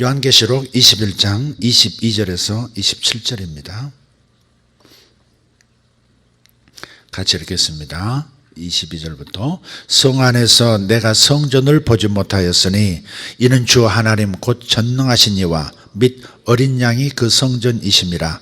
요한계시록 21장 22절에서 27절입니다. 같이 읽겠습니다. 22절부터 성 안에서 내가 성전을 보지 못하였으니 이는 주 하나님 곧 전능하신 이와 및 어린 양이 그 성전이심이라.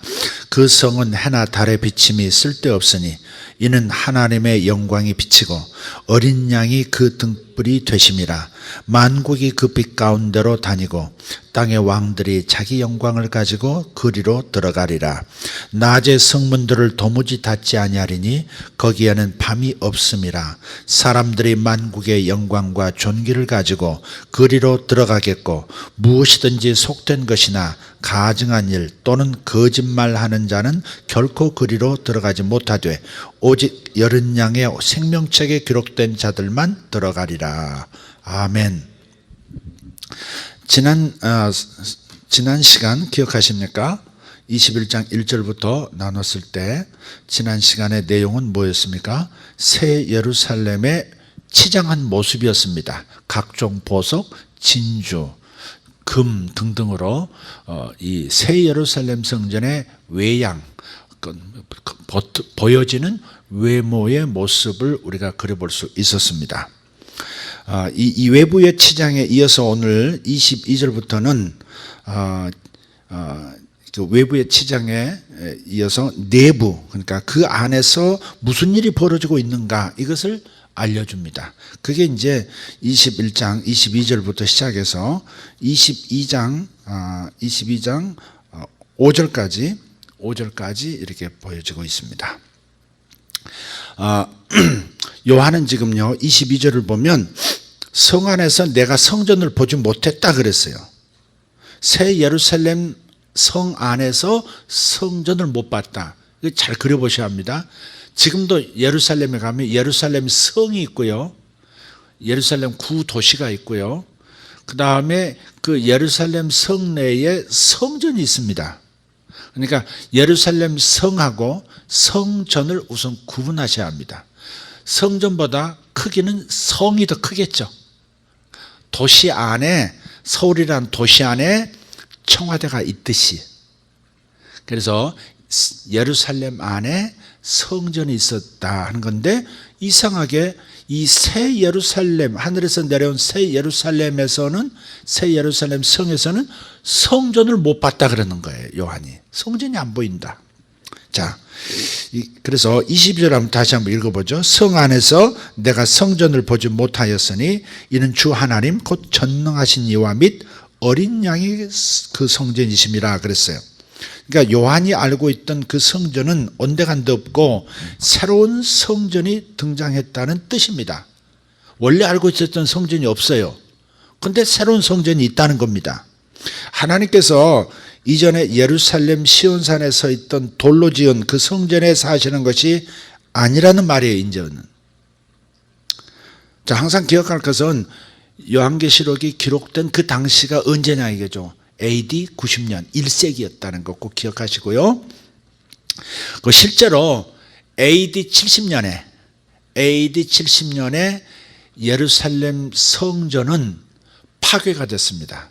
그 성은 해나 달의 비침이 쓸데없으니 이는 하나님의 영광이 비치고 어린 양이 그 등불이 되심이라. 만국이 그 빛 가운데로 다니고 땅의 왕들이 자기 영광을 가지고 그리로 들어가리라. 낮에 성문들을 도무지 닫지 아니하리니 거기에는 밤이 없음이라. 사람들이 만국의 영광과 존귀를 가지고 그리로 들어가겠고 무엇이든지 속된 것이나 가증한 일 또는 거짓말하는 자는 결코 그리로 들어가지 못하되 오직 여린 양의 생명책에 기록된 자들만 들어가리라. 아멘. 지난 시간 기억하십니까? 21장 1절부터 나눴을 때 지난 시간의 내용은 뭐였습니까? 새 예루살렘의 치장한 모습이었습니다. 각종 보석, 진주, 금 등등으로 이 새 예루살렘 성전의 외양, 보여지는 외모의 모습을 우리가 그려볼 수 있었습니다. 이 외부의 치장에 이어서 오늘 22절부터는 그 외부의 치장에 이어서 내부, 그러니까 그 안에서 무슨 일이 벌어지고 있는가 이것을 알려줍니다. 그게 이제 21장 22절부터 시작해서 22장 5절까지 이렇게 보여지고 있습니다. 요한은 지금요 22절을 보면 성 안에서 내가 성전을 보지 못했다 그랬어요. 새 예루살렘 성 안에서 성전을 못 봤다. 잘 그려보셔야 합니다. 지금도 예루살렘에 가면 예루살렘 성이 있고요, 예루살렘 구도시가 있고요, 그 다음에 그 예루살렘 성 내에 성전이 있습니다. 그러니까 예루살렘 성하고 성전을 우선 구분하셔야 합니다. 성전보다 크기는 성이 더 크겠죠. 도시 안에, 서울이라는 도시 안에 청와대가 있듯이. 그래서 예루살렘 안에 성전이 있었다 하는 건데, 이상하게 이 새 예루살렘, 하늘에서 내려온 새 예루살렘에서는, 새 예루살렘 성에서는 성전을 못 봤다 그러는 거예요. 요한이 성전이 안 보인다. 자, 그래서 22절 한번 다시 한번 읽어보죠. 성 안에서 내가 성전을 보지 못하였으니 이는 주 하나님 곧 전능하신 이와 및 어린 양이 그 성전이심이라 그랬어요. 그러니까 요한이 알고 있던 그 성전은 온데간데 없고 새로운 성전이 등장했다는 뜻입니다. 원래 알고 있었던 성전이 없어요. 그런데 새로운 성전이 있다는 겁니다. 하나님께서 이전에 예루살렘 시온산에 서 있던 돌로 지은 그 성전에 사시는 것이 아니라는 말이에요. 이제는. 자, 항상 기억할 것은 요한계시록이 기록된 그 당시가 언제냐 이거죠. AD 90년 1세기였다는 거 꼭 기억하시고요. 실제로 AD 70년에 예루살렘 성전은 파괴가 됐습니다.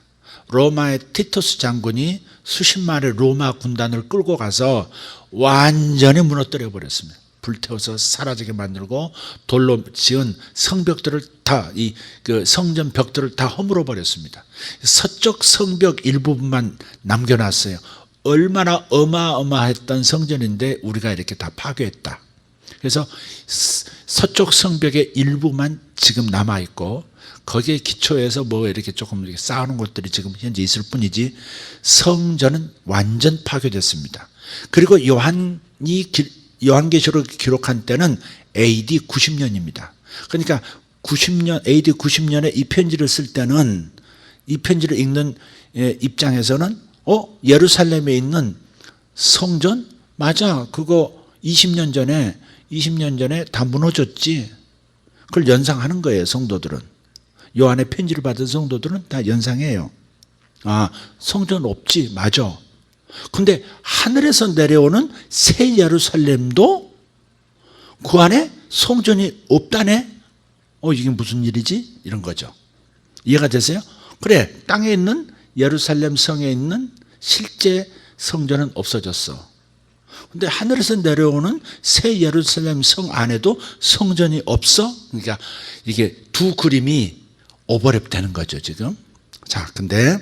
로마의 티투스 장군이 수십만의 로마 군단을 끌고 가서 완전히 무너뜨려 버렸습니다. 불태워서 사라지게 만들고 돌로 지은 성벽들을 다, 그 성전 벽들을 다 허물어 버렸습니다. 서쪽 성벽 일부분만 남겨놨어요. 얼마나 어마어마했던 성전인데 우리가 이렇게 다 파괴했다. 그래서 서쪽 성벽의 일부만 지금 남아있고 거기에 기초해서 뭐 이렇게 조금 이렇게 쌓아놓은 것들이 지금 현재 있을 뿐이지 성전은 완전 파괴됐습니다. 그리고 요한계시록을 기록한 때는 AD 90년입니다. 그러니까 AD 90년에 이 편지를 쓸 때는, 이 편지를 읽는 입장에서는 예루살렘에 있는 성전? 맞아, 그거 20년 전에 다 무너졌지. 그걸 연상하는 거예요. 성도들은, 요한의 편지를 받은 성도들은 다 연상해요. 성전 없지, 맞아. 근데 하늘에서 내려오는 새 예루살렘도 그 안에 성전이 없다네? 이게 무슨 일이지? 이런 거죠. 이해가 되세요? 그래, 땅에 있는 예루살렘 성에 있는 실제 성전은 없어졌어. 근데 하늘에서 내려오는 새 예루살렘 성 안에도 성전이 없어? 그러니까 이게 두 그림이 오버랩 되는 거죠, 지금. 자, 근데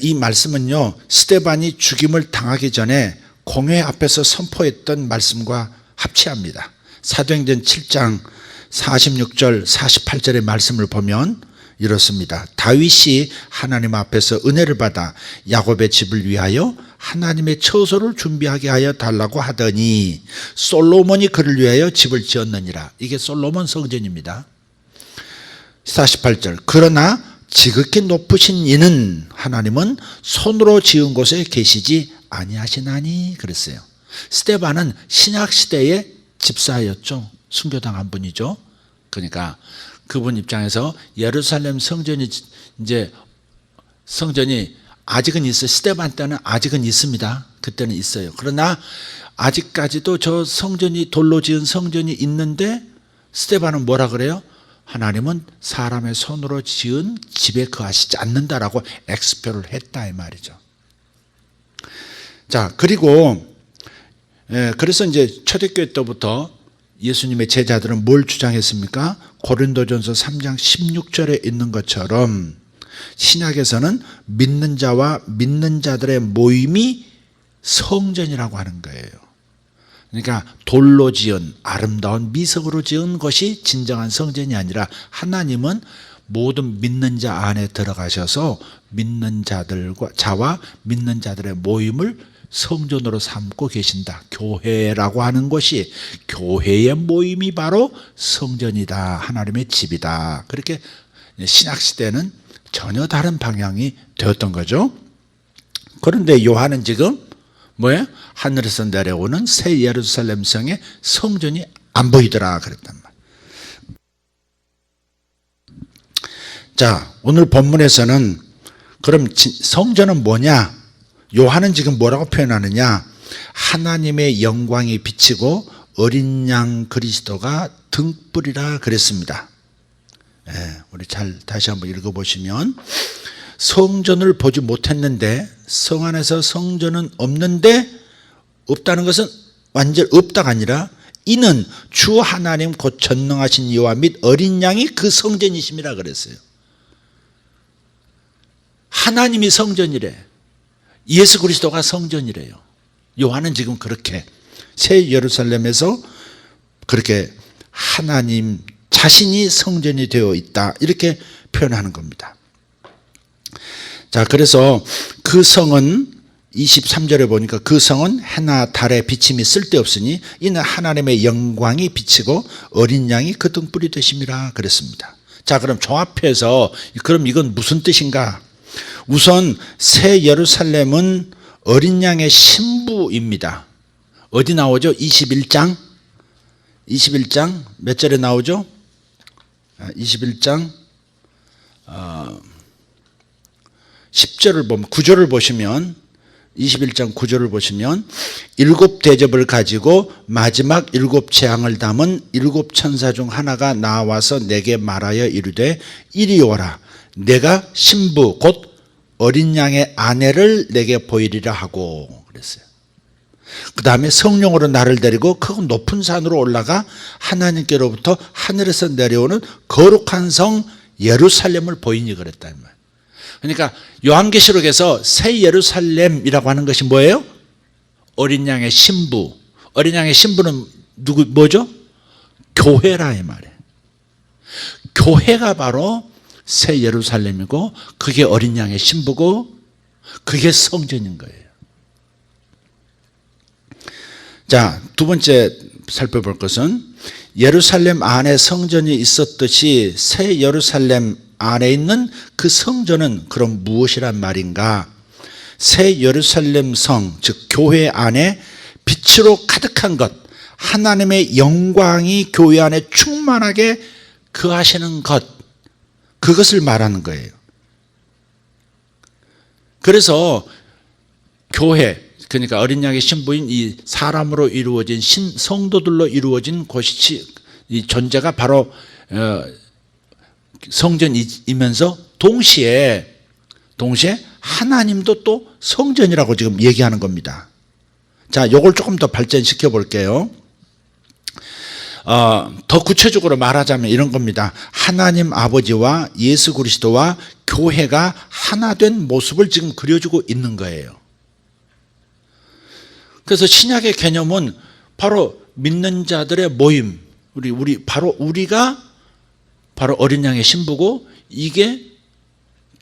이 말씀은요, 스데반이 죽임을 당하기 전에 공회 앞에서 선포했던 말씀과 합치합니다. 사도행전 7장 46절 48절의 말씀을 보면 이렇습니다. 다윗이 하나님 앞에서 은혜를 받아 야곱의 집을 위하여 하나님의 처소를 준비하게 하여 달라고 하더니 솔로몬이 그를 위하여 집을 지었느니라. 이게 솔로몬 성전입니다. 48절 그러나 지극히 높으신 이는 하나님은 손으로 지은 곳에 계시지 아니하시나니 그랬어요. 스데반은 신약시대의 집사였죠. 순교당한 분이죠. 그러니까 그분 입장에서 예루살렘 성전이 아직은 있어요. 스데반 때는 아직은 있습니다. 그때는 있어요. 그러나 아직까지도 저 성전이 돌로 지은 성전이 있는데 스데반은 뭐라 그래요? 하나님은 사람의 손으로 지은 집에 거하시지 않는다라고 엑스표를 했다 이 말이죠. 자, 그리고 그래서 이제 초대교회 때부터 예수님의 제자들은 뭘 주장했습니까? 고린도전서 3장 16절에 있는 것처럼 신약에서는 믿는 자와 믿는 자들의 모임이 성전이라고 하는 거예요. 그러니까 돌로 지은 아름다운 미석으로 지은 것이 진정한 성전이 아니라 하나님은 모든 믿는 자 안에 들어가셔서 믿는 자와 믿는 자들의 모임을 성전으로 삼고 계신다. 교회라고 하는 것이 교회의 모임이 바로 성전이다. 하나님의 집이다. 그렇게 신약시대는 전혀 다른 방향이 되었던 거죠. 그런데 요한은 지금 뭐예요? 하늘에서 내려오는 새 예루살렘 성의 성전이 안 보이더라 그랬단 말이에요. 자, 오늘 본문에서는 그럼 성전은 뭐냐? 요한은 지금 뭐라고 표현하느냐? 하나님의 영광이 비치고 어린 양 그리스도가 등불이라 그랬습니다. 우리 잘 다시 한번 읽어보시면 성전을 보지 못했는데 성 안에서 성전은 없는데 없다는 것은 완전 없다가 아니라 이는 주 하나님 곧 전능하신 여호와 및 어린 양이 그 성전이심이라 그랬어요. 하나님이 성전이래. 예수 그리스도가 성전이래요. 요한은 지금 그렇게 새 예루살렘에서 그렇게 하나님 자신이 성전이 되어 있다 이렇게 표현하는 겁니다. 자, 그래서 그 성은 23절에 보니까 그 성은 해나 달의 비침이 쓸데없으니 이는 하나님의 영광이 비치고 어린 양이 그 등불이 되심이라 그랬습니다. 자, 그럼 종합해서 그럼 이건 무슨 뜻인가? 우선 새 예루살렘은 어린 양의 신부입니다. 어디 나오죠? 21장 몇 절에 나오죠? 21장 10절을 보면 9절을 보시면 21장 9절을 보시면 일곱 대접을 가지고 마지막 일곱 재앙을 담은 일곱 천사 중 하나가 나와서 내게 말하여 이르되 이리 오라 내가 신부 곧 어린 양의 아내를 내게 보이리라 하고 그랬어요. 그 다음에 성령으로 나를 데리고 그 높은 산으로 올라가 하나님께로부터 하늘에서 내려오는 거룩한 성 예루살렘을 보이니 그랬다. 그러니까 요한계시록에서 새 예루살렘이라고 하는 것이 뭐예요? 어린 양의 신부. 어린 양의 신부는 뭐죠? 교회라 이 말이에요. 교회가 바로 새 예루살렘이고 그게 어린 양의 신부고 그게 성전인 거예요. 자, 두 번째 살펴볼 것은 예루살렘 안에 성전이 있었듯이 새 예루살렘 안에 있는 그 성전은 그럼 무엇이란 말인가? 새 예루살렘 성, 즉 교회 안에 빛으로 가득한 것, 하나님의 영광이 교회 안에 충만하게 거하시는 것, 그것을 말하는 거예요. 그래서 교회, 그러니까 어린 양의 신부인 이 사람으로 이루어진 성도들로 이루어진 곳이 이 존재가 바로 성전이면서 동시에 동시에 하나님도 또 성전이라고 지금 얘기하는 겁니다. 자, 요걸 조금 더 발전시켜 볼게요. 더 구체적으로 말하자면 이런 겁니다. 하나님 아버지와 예수 그리스도와 교회가 하나 된 모습을 지금 그려주고 있는 거예요. 그래서 신약의 개념은 바로 믿는 자들의 모임, 우리가 바로 어린 양의 신부고, 이게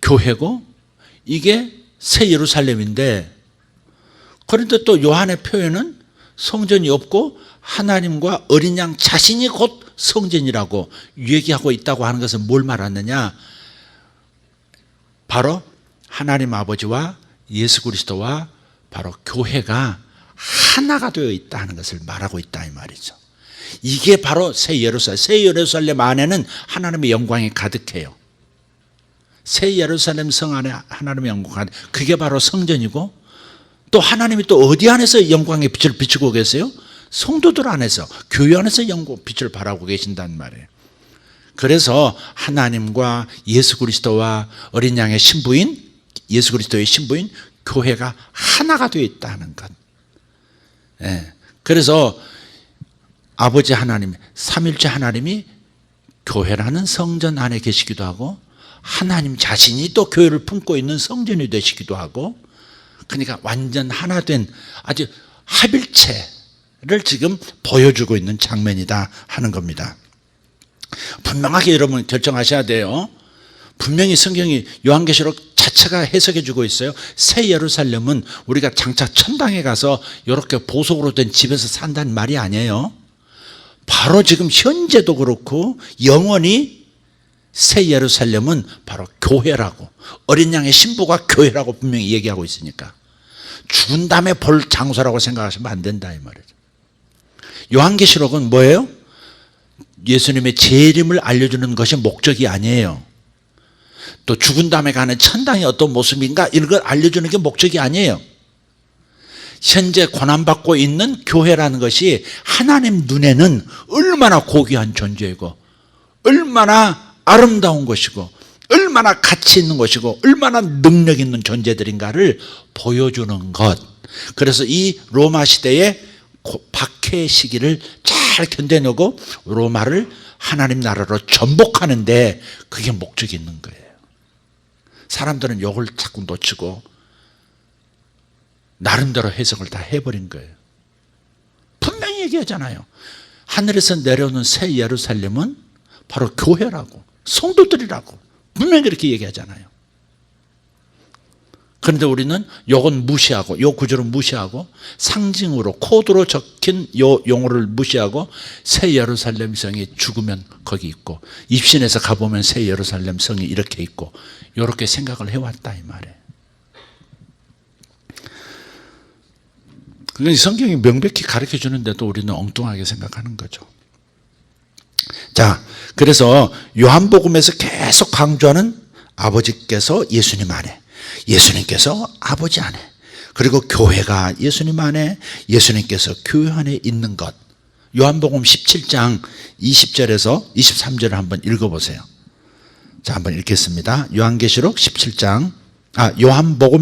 교회고, 이게 새 예루살렘인데, 그런데 또 요한의 표현은 성전이 없고 하나님과 어린 양 자신이 곧 성전이라고 얘기하고 있다고 하는 것은 뭘 말하느냐? 바로 하나님 아버지와 예수 그리스도와 바로 교회가 하나가 되어 있다는 것을 말하고 있다 이 말이죠. 이게 바로 새 예루살렘 안에는 하나님의 영광이 가득해요. 새 예루살렘 성 안에 하나님의 영광이 그게 바로 성전이고, 또 하나님이 또 어디 안에서 영광의 빛을 비추고 계세요? 성도들 안에서, 교회 안에서 빛을 발하고 계신단 말이에요. 그래서 하나님과 예수 그리스도와 어린 양의 신부인, 예수 그리스도의 신부인 교회가 하나가 되어 있다는 것. 그래서 아버지 하나님, 삼일체 하나님이 교회라는 성전 안에 계시기도 하고, 하나님 자신이 또 교회를 품고 있는 성전이 되시기도 하고, 그러니까 완전 하나 된 아주 합일체를 지금 보여주고 있는 장면이다 하는 겁니다. 분명하게 여러분 결정하셔야 돼요. 분명히 성경이 요한계시록 자체가 해석해 주고 있어요. 새 예루살렘은 우리가 장차 천당에 가서 이렇게 보석으로 된 집에서 산다는 말이 아니에요. 바로 지금 현재도 그렇고 영원히 새 예루살렘은 바로 교회라고, 어린 양의 신부가 교회라고 분명히 얘기하고 있으니까 죽은 다음에 볼 장소라고 생각하시면 안 된다 이 말이죠. 요한계시록은 뭐예요? 예수님의 재림을 알려주는 것이 목적이 아니에요. 또 죽은 다음에 가는 천당이 어떤 모습인가 이런 걸 알려주는 게 목적이 아니에요. 현재 고난받고 있는 교회라는 것이 하나님 눈에는 얼마나 고귀한 존재이고, 얼마나 아름다운 것이고, 얼마나 가치 있는 것이고, 얼마나 능력 있는 존재들인가를 보여주는 것. 그래서 이 로마 시대의 박해 시기를 잘 견뎌내고 로마를 하나님 나라로 전복하는데 그게 목적이 있는 거예요. 사람들은 이걸 자꾸 놓치고 나름대로 해석을 다 해버린 거예요. 분명히 얘기하잖아요. 하늘에서 내려오는 새 예루살렘은 바로 교회라고, 성도들이라고 분명히 그렇게 얘기하잖아요. 그런데 우리는 이건 무시하고, 이 구절은 무시하고, 상징으로 코드로 적힌 이 용어를 무시하고, 새 예루살렘 성이 죽으면 거기 있고, 입신에서 가보면 새 예루살렘 성이 이렇게 있고, 이렇게 생각을 해왔다 이 말이에요. 그러니까 성경이 명백히 가르쳐 주는데도 우리는 엉뚱하게 생각하는 거죠. 자, 그래서 요한복음에서 계속 강조하는 아버지께서 예수님 안에, 예수님께서 아버지 안에, 그리고 교회가 예수님 안에, 예수님께서 교회 안에 있는 것. 요한복음 17장 20절에서 23절을 한번 읽어보세요. 자, 한번 읽겠습니다. 요한복음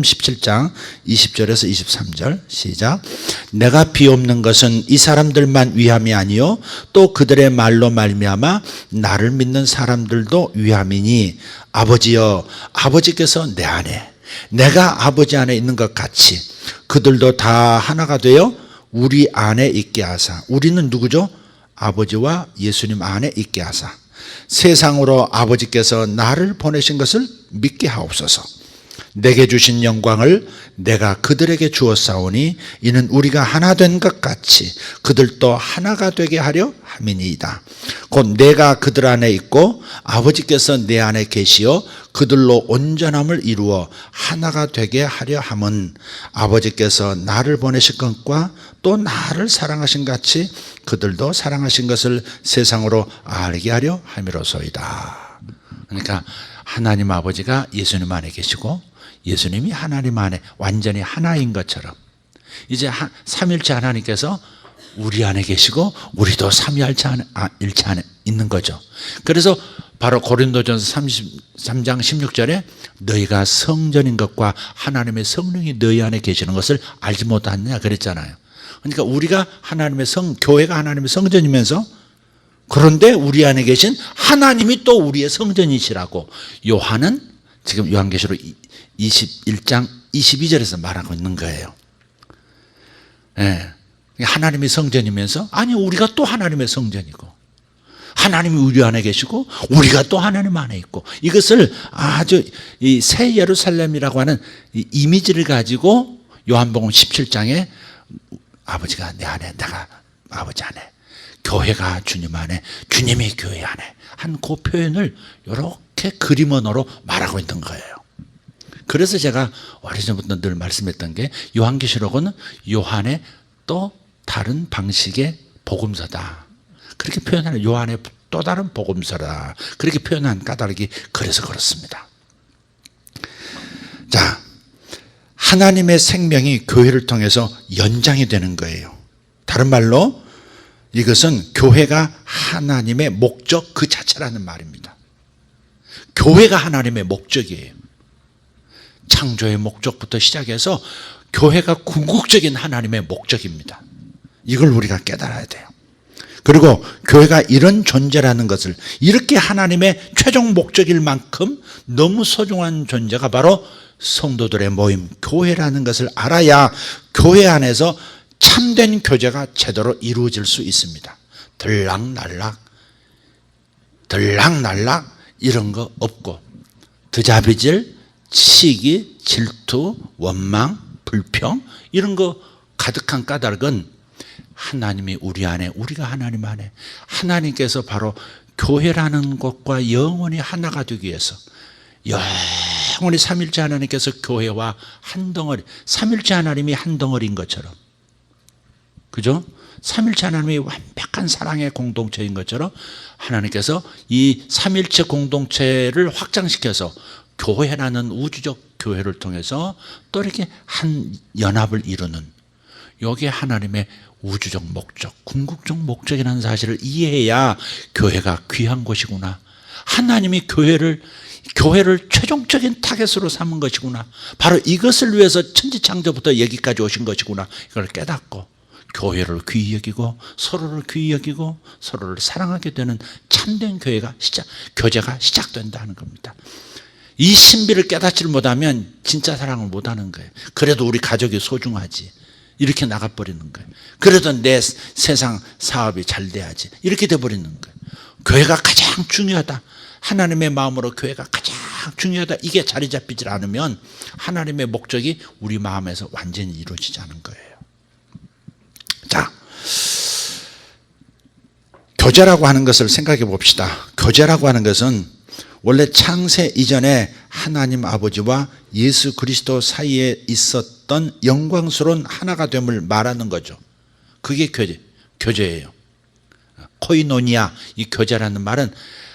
17장 20절에서 23절 시작. 내가 비옵는 것은 이 사람들만 위함이 아니요 또 그들의 말로 말미암아 나를 믿는 사람들도 위함이니, 아버지여, 아버지께서 내 안에, 내가 아버지 안에 있는 것 같이 그들도 다 하나가 되어 우리 안에 있게 하사. 우리는 누구죠? 아버지와 예수님 안에 있게 하사. 세상으로 아버지께서 나를 보내신 것을 믿게 하옵소서. 내게 주신 영광을 내가 그들에게 주었사오니 이는 우리가 하나 된 것 같이 그들도 하나가 되게 하려 함이니이다. 곧 내가 그들 안에 있고 아버지께서 내 안에 계시어 그들로 온전함을 이루어 하나가 되게 하려 함은 아버지께서 나를 보내신 것과 또 나를 사랑하신 같이 그들도 사랑하신 것을 세상으로 알게 하려 함이로소이다. 그러니까 하나님 아버지가 예수님 안에 계시고 예수님이 하나님 안에 완전히 하나인 것처럼 이제 삼일체 하나님께서 우리 안에 계시고 우리도 삼위일체 안에 있는 거죠. 그래서 바로 고린도전서 33장 16절에 너희가 성전인 것과 하나님의 성령이 너희 안에 계시는 것을 알지 못하느냐 그랬잖아요. 그러니까 우리가 교회가 하나님의 성전이면서 그런데 우리 안에 계신 하나님이 또 우리의 성전이시라고 요한은 지금 요한계시록 21장 22절에서 말하고 있는 거예요. 예. 하나님의 성전이면서 아니 우리가 또 하나님의 성전이고 하나님이 우리 안에 계시고 우리가 또 하나님 안에 있고 이것을 아주 이 새 예루살렘이라고 하는 이 이미지를 가지고 요한복음 17장에 아버지가 내 안에 내가 아버지 안에 교회가 주님 안에 주님이 교회 안에 한 그 표현을 이렇게 그림 언어로 말하고 있는 거예요. 그래서 제가 오래전부터 늘 말씀했던 게 요한계시록은 요한의 또 다른 방식의 복음서다. 그렇게 표현하는 요한의 또 다른 복음서다. 그렇게 표현한 까닭이 그래서 그렇습니다. 자, 하나님의 생명이 교회를 통해서 연장이 되는 거예요. 다른 말로 이것은 교회가 하나님의 목적 그 자체라는 말입니다. 교회가 하나님의 목적이에요. 창조의 목적부터 시작해서 교회가 궁극적인 하나님의 목적입니다. 이걸 우리가 깨달아야 돼요. 그리고 교회가 이런 존재라는 것을 이렇게 하나님의 최종 목적일 만큼 너무 소중한 존재가 바로 성도들의 모임, 교회라는 것을 알아야 교회 안에서 참된 교제가 제대로 이루어질 수 있습니다. 들락날락 이런 거 없고 드자비질, 시기, 질투, 원망, 불평 이런 거 가득한 까닭은 하나님이 우리 안에 우리가 하나님 안에 하나님께서 바로 교회라는 것과 영원히 하나가 되기 위해서 영원히 삼일째 하나님께서 교회와 한 덩어리 삼일째 하나님이 한 덩어리인 것처럼 그죠? 삼일째 하나님이 완벽한 사랑의 공동체인 것처럼 하나님께서 이 삼일체 공동체를 확장시켜서 교회라는 우주적 교회를 통해서 또 이렇게 한 연합을 이루는 여기에 하나님의 우주적 목적, 궁극적 목적이라는 사실을 이해해야 교회가 귀한 것이구나. 하나님이 교회를 최종적인 타겟으로 삼은 것이구나. 바로 이것을 위해서 천지창조부터 여기까지 오신 것이구나. 이걸 깨닫고 교회를 귀히 여기고 서로를 귀히 여기고 서로를 사랑하게 되는 참된 교제가 시작된다는 겁니다. 이 신비를 깨닫지 못하면 진짜 사랑을 못하는 거예요. 그래도 우리 가족이 소중하지. 이렇게 나가버리는 거예요. 그래도 내 세상 사업이 잘 돼야지. 이렇게 돼버리는 거예요. 교회가 가장 중요하다. 하나님의 마음으로 교회가 가장 중요하다. 이게 자리 잡히지 않으면 하나님의 목적이 우리 마음에서 완전히 이루어지지 않은 거예요. 자, 교제라고 하는 것을 생각해 봅시다. 교제라고 하는 것은 원래 창세 이전에 하나님 아버지와 예수 그리스도 사이에 있었던 영광스러운 하나가 됨을 말하는 거죠. 그게 교제예요. 코이노니아, 이 교제라는 말은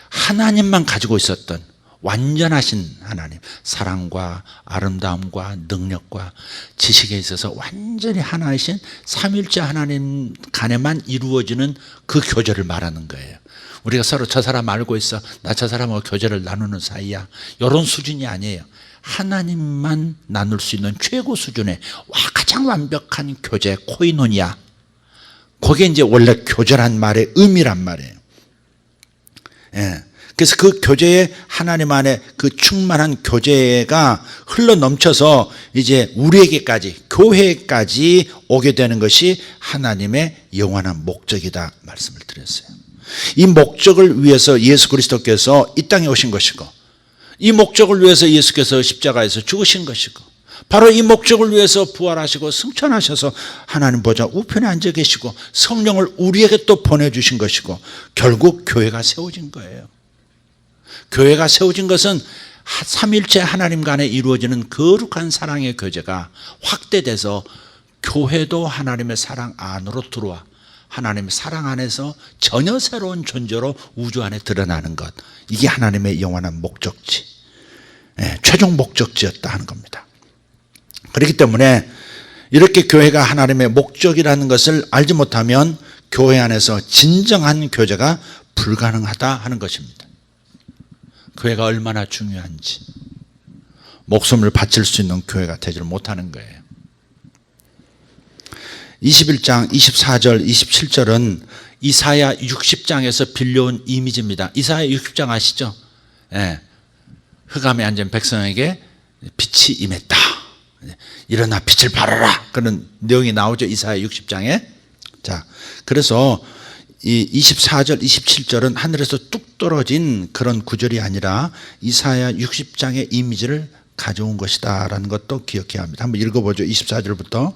하나님만 가지고 있었던 완전하신 하나님, 사랑과 아름다움과 능력과 지식에 있어서 완전히 하나이신 삼일째 하나님 간에만 이루어지는 그 교제를 말하는 거예요. 우리가 서로 저 사람 알고 있어, 나 저 사람하고 교제를 나누는 사이야, 이런 수준이 아니에요. 하나님만 나눌 수 있는 최고 수준의 가장 완벽한 교제, 코이노니아. 그게 이제 원래 교제란 말의 의미란 말이에요. 예. 그래서 그 교제에 하나님 안에 그 충만한 교제가 흘러 넘쳐서 이제 우리에게까지, 교회까지 오게 되는 것이 하나님의 영원한 목적이다 말씀을 드렸어요. 이 목적을 위해서 예수 그리스도께서 이 땅에 오신 것이고, 이 목적을 위해서 예수께서 십자가에서 죽으신 것이고, 바로 이 목적을 위해서 부활하시고 승천하셔서 하나님 보좌 우편에 앉아 계시고 성령을 우리에게 또 보내주신 것이고, 결국 교회가 세워진 거예요. 교회가 세워진 것은 삼일체 하나님 간에 이루어지는 거룩한 사랑의 교제가 확대돼서 교회도 하나님의 사랑 안으로 들어와 하나님의 사랑 안에서 전혀 새로운 존재로 우주 안에 드러나는 것, 이게 하나님의 영원한 목적지, 최종 목적지였다 하는 겁니다. 그렇기 때문에 이렇게 교회가 하나님의 목적이라는 것을 알지 못하면 교회 안에서 진정한 교제가 불가능하다 하는 것입니다. 교회가 얼마나 중요한지, 목숨을 바칠 수 있는 교회가 되지 못하는 거예요. 21장 24절 27절은 이사야 60장에서 빌려온 이미지입니다. 이사야 60장 아시죠? 예. 흑암에 앉은 백성에게 빛이 임했다. 일어나 빛을 발하라. 그런 내용이 나오죠. 이사야 60장에. 자, 그래서 이 24절 27절은 하늘에서 뚝 떨어진 그런 구절이 아니라 이사야 60장의 이미지를 가져온 것이다 라는 것도 기억해야 합니다. 한번 읽어보죠. 24절부터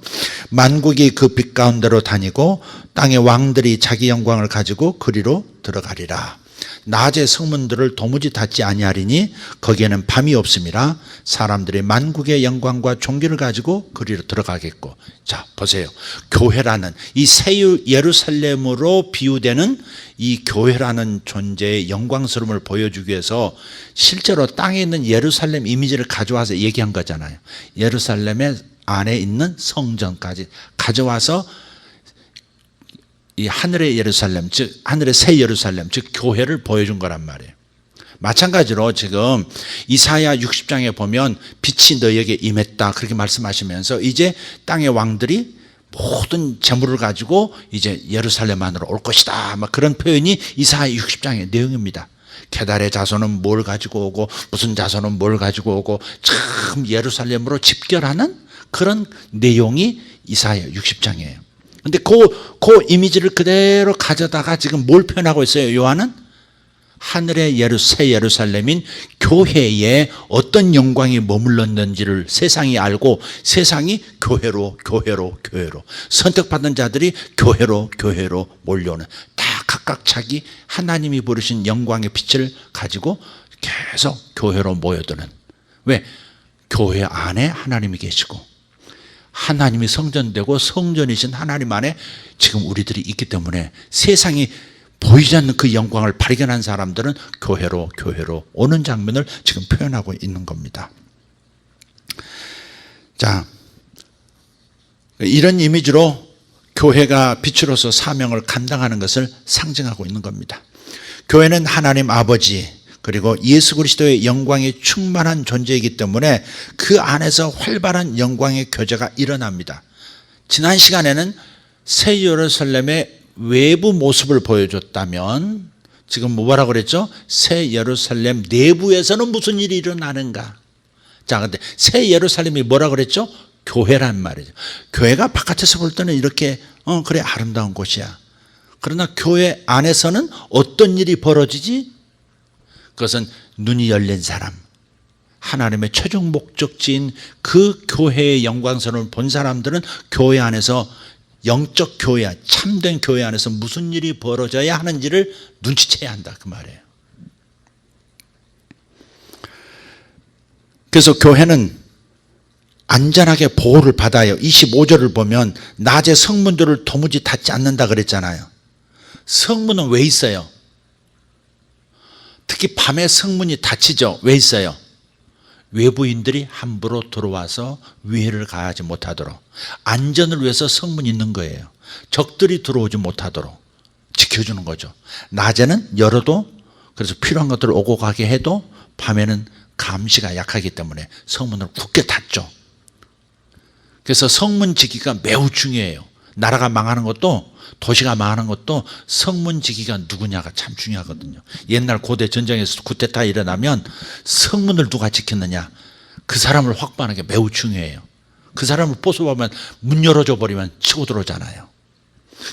만국이 그 빛 가운데로 다니고 땅의 왕들이 자기 영광을 가지고 그리로 들어가리라. 낮의 성문들을 도무지 닫지 아니하리니 거기에는 밤이 없음이라. 사람들이 만국의 영광과 존귀를 가지고 그리로 들어가겠고. 자, 보세요. 교회라는 이 새 예루살렘으로 비유되는 이 교회라는 존재의 영광스러움을 보여주기 위해서 실제로 땅에 있는 예루살렘 이미지를 가져와서 얘기한 거잖아요. 예루살렘의 안에 있는 성전까지 가져와서 이 하늘의 예루살렘, 즉 하늘의 새 예루살렘, 즉 교회를 보여준 거란 말이에요. 마찬가지로 지금 이사야 60장에 보면 빛이 너희에게 임했다 그렇게 말씀하시면서 이제 땅의 왕들이 모든 재물을 가지고 이제 예루살렘 안으로 올 것이다, 막 그런 표현이 이사야 60장의 내용입니다. 게달의 자손은 뭘 가지고 오고 무슨 자손은 뭘 가지고 오고 참 예루살렘으로 집결하는 그런 내용이 이사야 60장이에요. 근데 그 이미지를 그대로 가져다가 지금 뭘 표현하고 있어요? 요한은 하늘의 새 예루살렘인 교회에 어떤 영광이 머물렀는지를 세상이 알고 세상이 교회로 선택받은 자들이 교회로 몰려오는, 다 각각 자기 하나님이 부르신 영광의 빛을 가지고 계속 교회로 모여드는. 왜? 교회 안에 하나님이 계시고 하나님이 성전되고 성전이신 하나님 안에 지금 우리들이 있기 때문에 세상이 보이지 않는 그 영광을 발견한 사람들은 교회로 오는 장면을 지금 표현하고 있는 겁니다. 자, 이런 이미지로 교회가 빛으로서 사명을 감당하는 것을 상징하고 있는 겁니다. 교회는 하나님 아버지 그리고 예수 그리스도의 영광이 충만한 존재이기 때문에 그 안에서 활발한 영광의 교제가 일어납니다. 지난 시간에는 새 예루살렘의 외부 모습을 보여줬다면 지금 뭐라고 그랬죠? 새 예루살렘 내부에서는 무슨 일이 일어나는가? 자, 근데 새 예루살렘이 뭐라고 그랬죠? 교회란 말이죠. 교회가 바깥에서 볼 때는 이렇게 그래 아름다운 곳이야. 그러나 교회 안에서는 어떤 일이 벌어지지? 그것은 눈이 열린 사람, 하나님의 최종 목적지인 그 교회의 영광스러움을 본 사람들은 교회 안에서 영적 교회, 참된 교회 안에서 무슨 일이 벌어져야 하는지를 눈치채야 한다 그 말이에요. 그래서 교회는 안전하게 보호를 받아요. 25절을 보면 낮에 성문들을 도무지 닫지 않는다 그랬잖아요. 성문은 왜 있어요? 특히 밤에 성문이 닫히죠. 왜 있어요? 외부인들이 함부로 들어와서 위해를 가하지 못하도록, 안전을 위해서 성문이 있는 거예요. 적들이 들어오지 못하도록 지켜주는 거죠. 낮에는 열어도, 그래서 필요한 것들을 오고 가게 해도 밤에는 감시가 약하기 때문에 성문을 굳게 닫죠. 그래서 성문 지키기가 매우 중요해요. 나라가 망하는 것도, 도시가 망하는 것도 성문 지키기가 누구냐가 참 중요하거든요. 옛날 고대 전쟁에서 쿠데타 일어나면 성문을 누가 지켰느냐, 그 사람을 확보하는 게 매우 중요해요. 그 사람을 뽀소보면 문 열어줘 버리면 치고 들어오잖아요.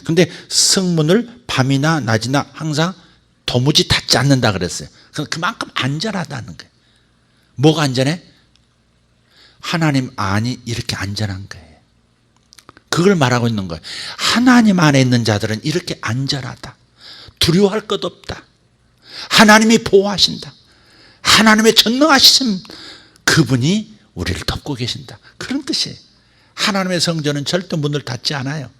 근데 성문을 밤이나 낮이나 항상 도무지 닫지 않는다 그랬어요. 그만큼 안전하다는 거예요. 뭐가 안전해? 하나님 안이 이렇게 안전한 거예요. 그걸 말하고 있는 거예요. 하나님 안에 있는 자들은 이렇게 안전하다. 두려워할 것 없다. 하나님이 보호하신다. 하나님의 전능하신 그분이 우리를 덮고 계신다. 그런 뜻이에요. 하나님의 성전은 절대 문을 닫지 않아요.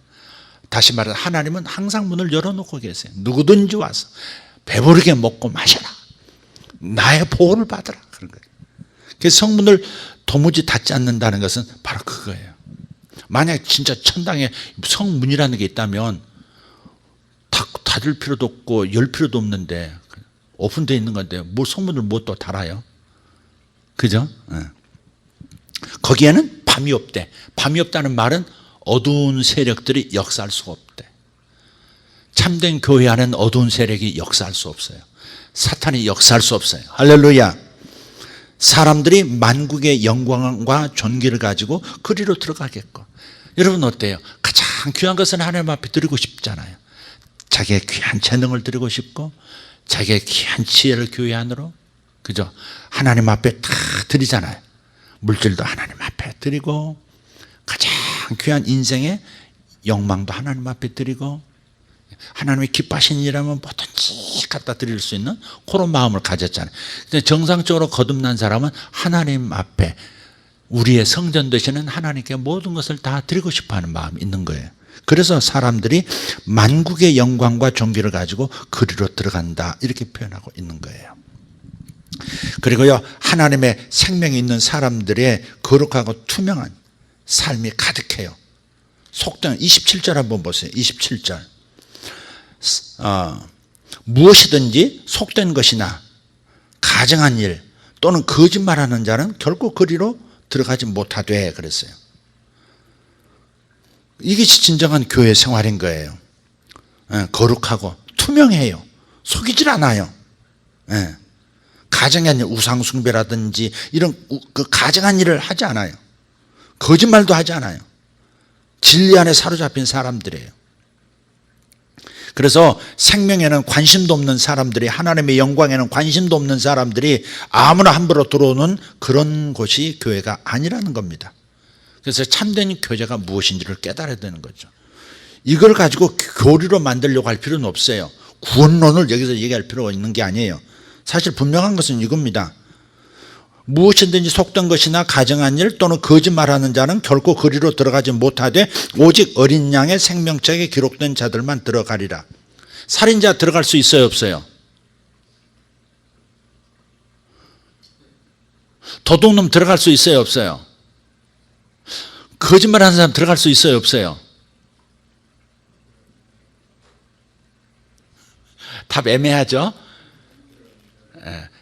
다시 말해서 하나님은 항상 문을 열어놓고 계세요. 누구든지 와서 배부르게 먹고 마셔라. 나의 보호를 받으라. 그런 거예요. 그래서 성문을 도무지 닫지 않는다는 것은 바로 그거예요. 만약 진짜 천당에 성문이라는 게 있다면 닫을 필요도 없고 열 필요도 없는데 오픈되어 있는 건데 뭘 성문을 못 또 달아요? 그죠? 거기에는 밤이 없대. 밤이 없다는 말은 어두운 세력들이 역사할 수가 없대. 참된 교회 안에는 어두운 세력이 역사할 수 없어요. 사탄이 역사할 수 없어요. 할렐루야. 사람들이 만국의 영광과 존귀를 가지고 그리로 들어가겠고. 여러분 어때요? 가장 귀한 것은 하나님 앞에 드리고 싶잖아요. 자기의 귀한 재능을 드리고 싶고 자기의 귀한 지혜를 교회 안으로, 그죠? 하나님 앞에 다 드리잖아요. 물질도 하나님 앞에 드리고 가장 귀한 인생의 욕망도 하나님 앞에 드리고 하나님이 기뻐하시는 일이라면 뭐든지 갖다 드릴 수 있는 그런 마음을 가졌잖아요. 정상적으로 거듭난 사람은 하나님 앞에 우리의 성전 되시는 하나님께 모든 것을 다 드리고 싶어하는 마음이 있는 거예요. 그래서 사람들이 만국의 영광과 존귀를 가지고 그리로 들어간다 이렇게 표현하고 있는 거예요. 그리고요, 하나님의 생명이 있는 사람들의 거룩하고 투명한 삶이 가득해요. 속된 27절 한번 보세요. 27절. 무엇이든지 속된 것이나 가증한 일 또는 거짓말하는 자는 결코 그리로 들어가지 못하되 그랬어요. 이게 진정한 교회 생활인 거예요. 거룩하고 투명해요. 속이질 않아요. 가증한 일, 우상숭배라든지 이런 그 가증한 일을 하지 않아요. 거짓말도 하지 않아요. 진리 안에 사로잡힌 사람들이에요. 그래서 생명에는 관심도 없는 사람들이, 하나님의 영광에는 관심도 없는 사람들이 아무나 함부로 들어오는 그런 곳이 교회가 아니라는 겁니다. 그래서 참된 교제가 무엇인지를 깨달아야 되는 거죠. 이걸 가지고 교리로 만들려고 할 필요는 없어요. 구원론을 여기서 얘기할 필요가 있는 게 아니에요. 사실 분명한 것은 이겁니다. 무엇이든지 속된 것이나 가증한 일 또는 거짓말하는 자는 결코 그리로 들어가지 못하되 오직 어린 양의 생명책에 기록된 자들만 들어가리라. 살인자 들어갈 수 있어요, 없어요? 도둑놈 들어갈 수 있어요, 없어요? 거짓말하는 사람 들어갈 수 있어요, 없어요? 답 애매하죠?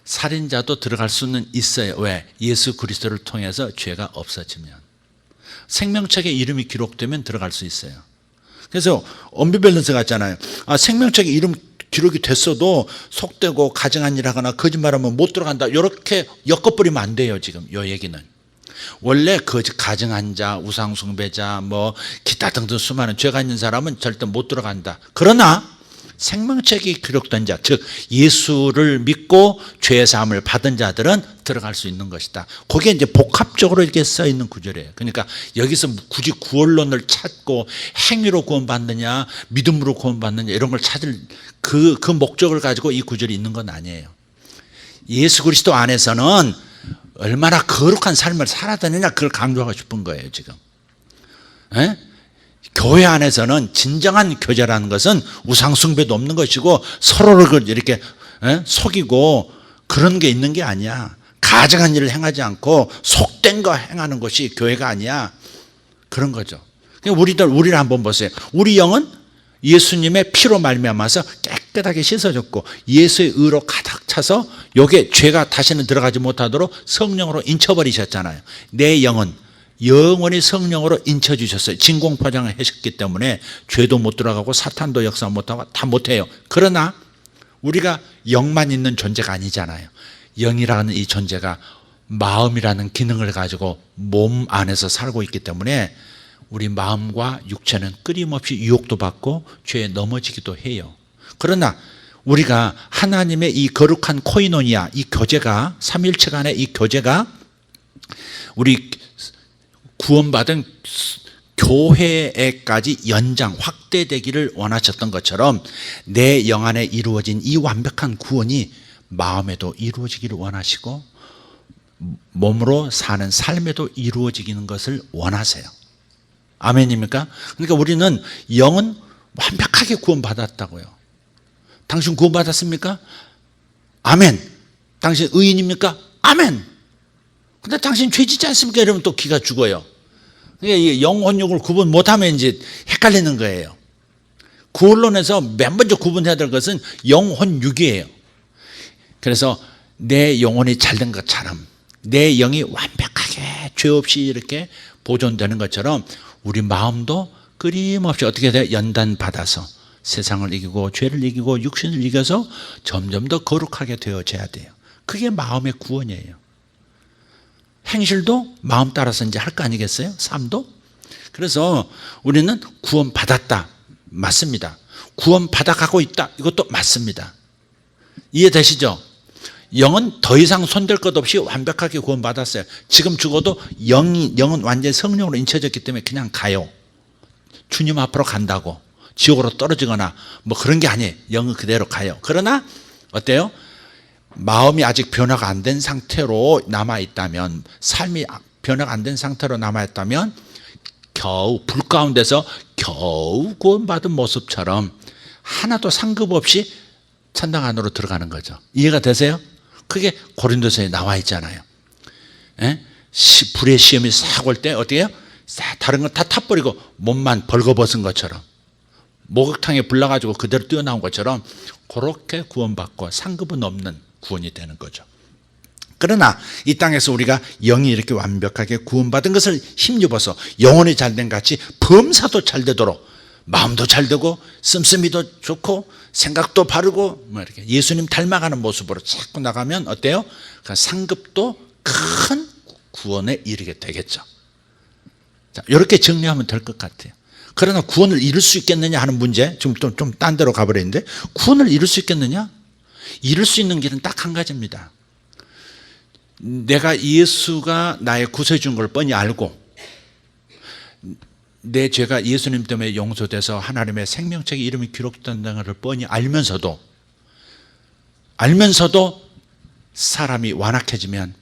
살인자도 들어갈 수는 있어요. 왜? 예수 그리스도를 통해서 죄가 없어지면, 생명책에 이름이 기록되면 들어갈 수 있어요. 그래서 언비밸런스 같잖아요. 생명책에 이름 기록이 됐어도 속되고 가증한 일 하거나 거짓말하면 못 들어간다, 이렇게 엮어버리면 안 돼요. 지금 이 얘기는 원래 가증한 자, 우상숭배자, 뭐 기타 등등 수많은 죄가 있는 사람은 절대 못 들어간다. 그러나 생명책이 기록된 자, 즉 예수를 믿고 죄 사함을 받은 자들은 들어갈 수 있는 것이다. 거기에 이제 복합적으로 이렇게 써 있는 구절이에요. 그러니까 여기서 굳이 구원론을 찾고 행위로 구원받느냐 믿음으로 구원받느냐 이런 걸 찾을 그 목적을 가지고 이 구절이 있는 건 아니에요. 예수 그리스도 안에서는 얼마나 거룩한 삶을 살아야 되느냐, 그걸 강조하고 싶은 거예요 지금. 교회 안에서는 진정한 교제라는 것은 우상숭배도 없는 것이고 서로를 이렇게 속이고 그런 게 있는 게 아니야. 가증한 일을 행하지 않고 속된 거 행하는 것이 교회가 아니야. 그런 거죠. 우리를 한번 보세요. 우리 영은 예수님의 피로 말미암아서 깨끗하게 씻어졌고 예수의 의로 가득 차서 요게 죄가 다시는 들어가지 못하도록 성령으로 인쳐버리셨잖아요. 내 영은 영원히 성령으로 인쳐주셨어요. 진공포장을 하셨기 때문에 죄도 못 들어가고 사탄도 역사 못하고 다 못해요. 그러나 우리가 영만 있는 존재가 아니잖아요. 영이라는 이 존재가 마음이라는 기능을 가지고 몸 안에서 살고 있기 때문에 우리 마음과 육체는 끊임없이 유혹도 받고 죄에 넘어지기도 해요. 그러나 우리가 하나님의 이 거룩한 코이노니아, 이 교제가, 삼위일체 간의 이 교제가 우리 구원받은 교회에까지 연장 확대되기를 원하셨던 것처럼 내 영 안에 이루어진 이 완벽한 구원이 마음에도 이루어지기를 원하시고 몸으로 사는 삶에도 이루어지는 것을 원하세요. 아멘입니까? 그러니까 우리는 영은 완벽하게 구원받았다고요. 당신 구원받았습니까? 아멘. 당신 의인입니까? 아멘. 근데 당신 죄 짓지 않습니까? 이러면 또 기가 죽어요. 그러니까 영혼육을 구분 못하면 이제 헷갈리는 거예요. 구원론에서 맨 먼저 구분해야 될 것은 영혼육이에요. 그래서 내 영혼이 잘된 것처럼 내 영이 완벽하게 죄 없이 이렇게 보존되는 것처럼 우리 마음도 끊임없이 어떻게 돼? 연단받아서 세상을 이기고 죄를 이기고 육신을 이겨서 점점 더 거룩하게 되어져야 돼요. 그게 마음의 구원이에요. 행실도 마음 따라서 이제 할 거 아니겠어요? 삶도? 그래서 우리는 구원받았다. 맞습니다. 구원받아가고 있다. 이것도 맞습니다. 이해되시죠? 영은 더 이상 손댈 것 없이 완벽하게 구원받았어요. 지금 죽어도 영은 완전히 성령으로 인쳐졌기 때문에 그냥 가요. 주님 앞으로 간다고. 지옥으로 떨어지거나 뭐 그런 게 아니에요. 영은 그대로 가요. 그러나 어때요? 마음이 아직 변화가 안 된 상태로 남아있다면, 삶이 변화가 안 된 상태로 남아있다면 겨우 불 가운데서 겨우 구원받은 모습처럼 하나도 상급 없이 천당 안으로 들어가는 거죠. 이해가 되세요? 그게 고린도서에 나와 있잖아요. 불의 시험이 싹 올 때 어떻게 해요? 다른 건 다 타버리고 몸만 벌거벗은 것처럼, 목욕탕에 불나가지고 그대로 뛰어나온 것처럼 그렇게 구원받고 상급은 없는 구원이 되는 거죠. 그러나 이 땅에서 우리가 영이 이렇게 완벽하게 구원받은 것을 힘입어서 영혼이 잘된 같이 범사도 잘 되도록 마음도 잘 되고 씀씀이도 좋고 생각도 바르고 뭐 이렇게 예수님 닮아가는 모습으로 자꾸 나가면 어때요? 그 상급도 큰 구원에 이르게 되겠죠. 자, 이렇게 정리하면 될 것 같아요. 그러나 구원을 이룰 수 있겠느냐 하는 문제, 지금 좀 딴 데로 가버렸는데, 구원을 이룰 수 있겠느냐? 이룰 수 있는 길은 딱 한 가지입니다. 내가 예수가 나의 구세주인 걸 뻔히 알고 내 죄가 예수님 때문에 용서돼서 하나님의 생명책에 이름이 기록된다는 것을 뻔히 알면서도 사람이 완악해지면